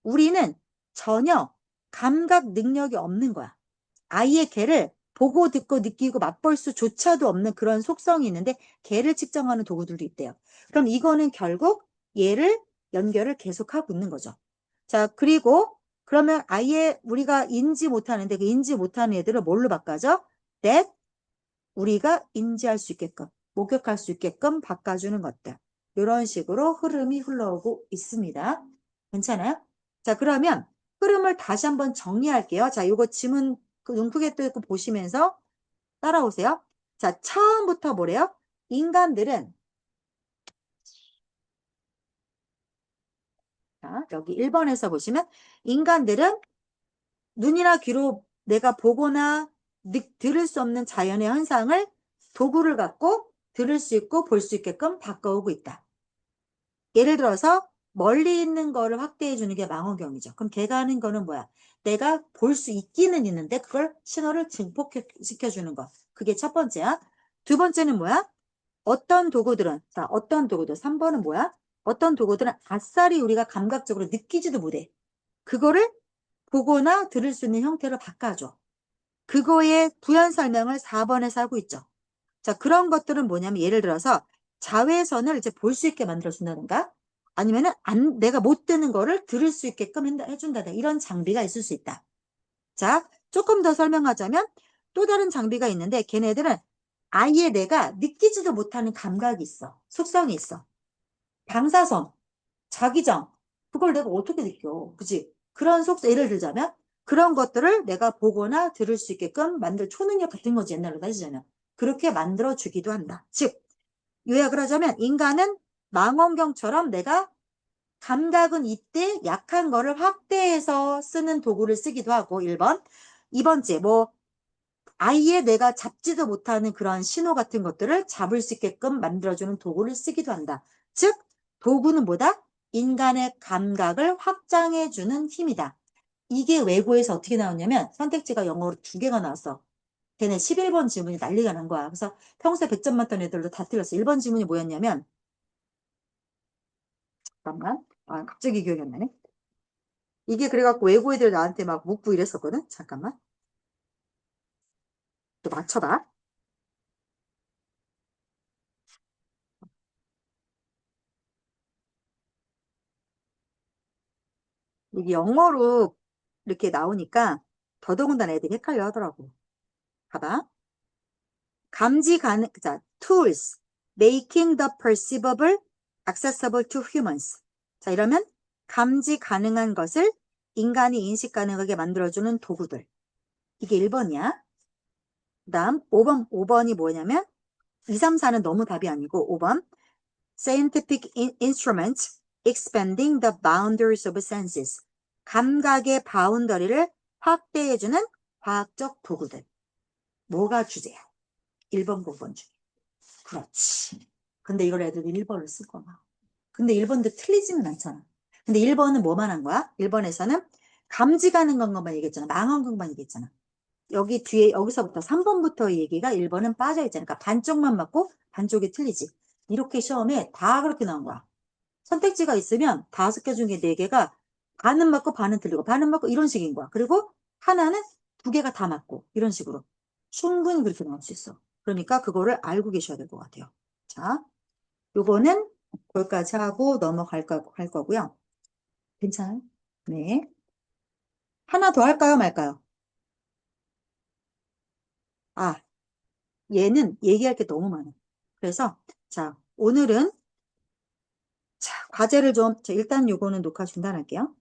우리는 전혀 감각 능력이 없는 거야. 아예 걔를 보고 듣고 느끼고 맛볼 수조차도 없는 그런 속성이 있는데 걔를 측정하는 도구들도 있대요. 그럼 이거는 결국 얘를 연결을 계속하고 있는 거죠. 자, 그리고 그러면 아예 우리가 인지 못하는데 그 인지 못하는 애들을 뭘로 바꿔줘? that 우리가 인지할 수 있게끔 목격할 수 있게끔 바꿔주는 것들. 이런 식으로 흐름이 흘러오고 있습니다. 괜찮아요? 자, 그러면 흐름을 다시 한번 정리할게요. 자, 이거 지문 눈 크게 뜨고 보시면서 따라오세요. 자, 처음부터 뭐래요? 인간들은 자, 여기 1번에서 보시면 인간들은 눈이나 귀로 내가 보거나 들을 수 없는 자연의 현상을 도구를 갖고 들을 수 있고 볼 수 있게끔 바꿔오고 있다. 예를 들어서 멀리 있는 거를 확대해 주는 게 망원경이죠. 그럼 걔가 하는 거는 뭐야? 내가 볼 수 있기는 있는데 그걸 신호를 증폭시켜 주는 거. 그게 첫 번째야. 두 번째는 뭐야? 어떤 도구들은, 자, 어떤 도구들, 3번은 뭐야? 어떤 도구들은 아싸리 우리가 감각적으로 느끼지도 못해. 그거를 보거나 들을 수 있는 형태로 바꿔줘. 그거의 부연 설명을 4번에서 하고 있죠. 자, 그런 것들은 뭐냐면 예를 들어서 자외선을 이제 볼 수 있게 만들어준다든가 아니면은 내가 못 듣는 거를 들을 수 있게끔 해준다든가 이런 장비가 있을 수 있다. 자, 조금 더 설명하자면 또 다른 장비가 있는데 걔네들은 아예 내가 느끼지도 못하는 감각이 있어. 속성이 있어. 방사선, 자기장, 그걸 내가 어떻게 느껴? 그치? 그런 예를 들자면 그런 것들을 내가 보거나 들을 수 있게끔 만들 초능력 같은 거지 옛날로 따지자면. 그렇게 만들어 주기도 한다. 즉, 요약을 하자면 인간은 망원경처럼 내가 감각은 이때 약한 거를 확대해서 쓰는 도구를 쓰기도 하고 1번. 2번째, 뭐 아예 내가 잡지도 못하는 그런 신호 같은 것들을 잡을 수 있게끔 만들어주는 도구를 쓰기도 한다. 즉, 도구는 뭐다? 인간의 감각을 확장해주는 힘이다. 이게 외고에서 어떻게 나왔냐면 선택지가 영어로 2개가 나왔어. 걔네 11번 지문이 난리가 난 거야. 그래서 평소에 100점 맞던 애들도 다 틀렸어. 1번 지문이 뭐였냐면 잠깐만. 아, 갑자기 기억이 안 나네. 이게 그래갖고 외고 애들 나한테 막 묻고 이랬었거든. 잠깐만. 또 맞춰봐. 이게 영어로 이렇게 나오니까 더더군다나 애들이 헷갈려 하더라고. 봐봐. 감지 가능, 자, tools, making the perceivable accessible to humans. 자, 이러면 감지 가능한 것을 인간이 인식 가능하게 만들어주는 도구들. 이게 1번이야. 그 다음 5번이 뭐냐면 2, 3, 4는 너무 답이 아니고 5번 scientific instruments expanding the boundaries of senses. 감각의 바운더리를 확대해주는 과학적 도구들. 뭐가 주제야? 1번, 5번 중에. 그렇지. 근데 이걸 애들이 1번을 쓸 거야. 근데 1번도 틀리지는 않잖아. 근데 1번은 뭐만 한 거야? 1번에서는 감지 가는 것만 얘기했잖아. 망원경만 얘기했잖아. 여기 뒤에, 여기서부터 3번부터 얘기가 1번은 빠져있잖아. 그러니까 반쪽만 맞고 반쪽이 틀리지. 이렇게 시험에 다 그렇게 나온 거야. 선택지가 있으면 5개 중에 4개가 반은 맞고 반은 틀리고 반은 맞고 이런 식인 거야. 그리고 하나는 2개가 다 맞고 이런 식으로. 충분히 그렇게 나올 수 있어. 그러니까 그거를 알고 계셔야 될 것 같아요. 자, 요거는 거기까지 하고 할 거고요. 괜찮아요? 네. 하나 더 할까요, 말까요? 아, 얘는 얘기할 게 너무 많아. 그래서, 자, 오늘은, 자, 과제를 좀, 자, 일단 요거는 녹화 중단할게요.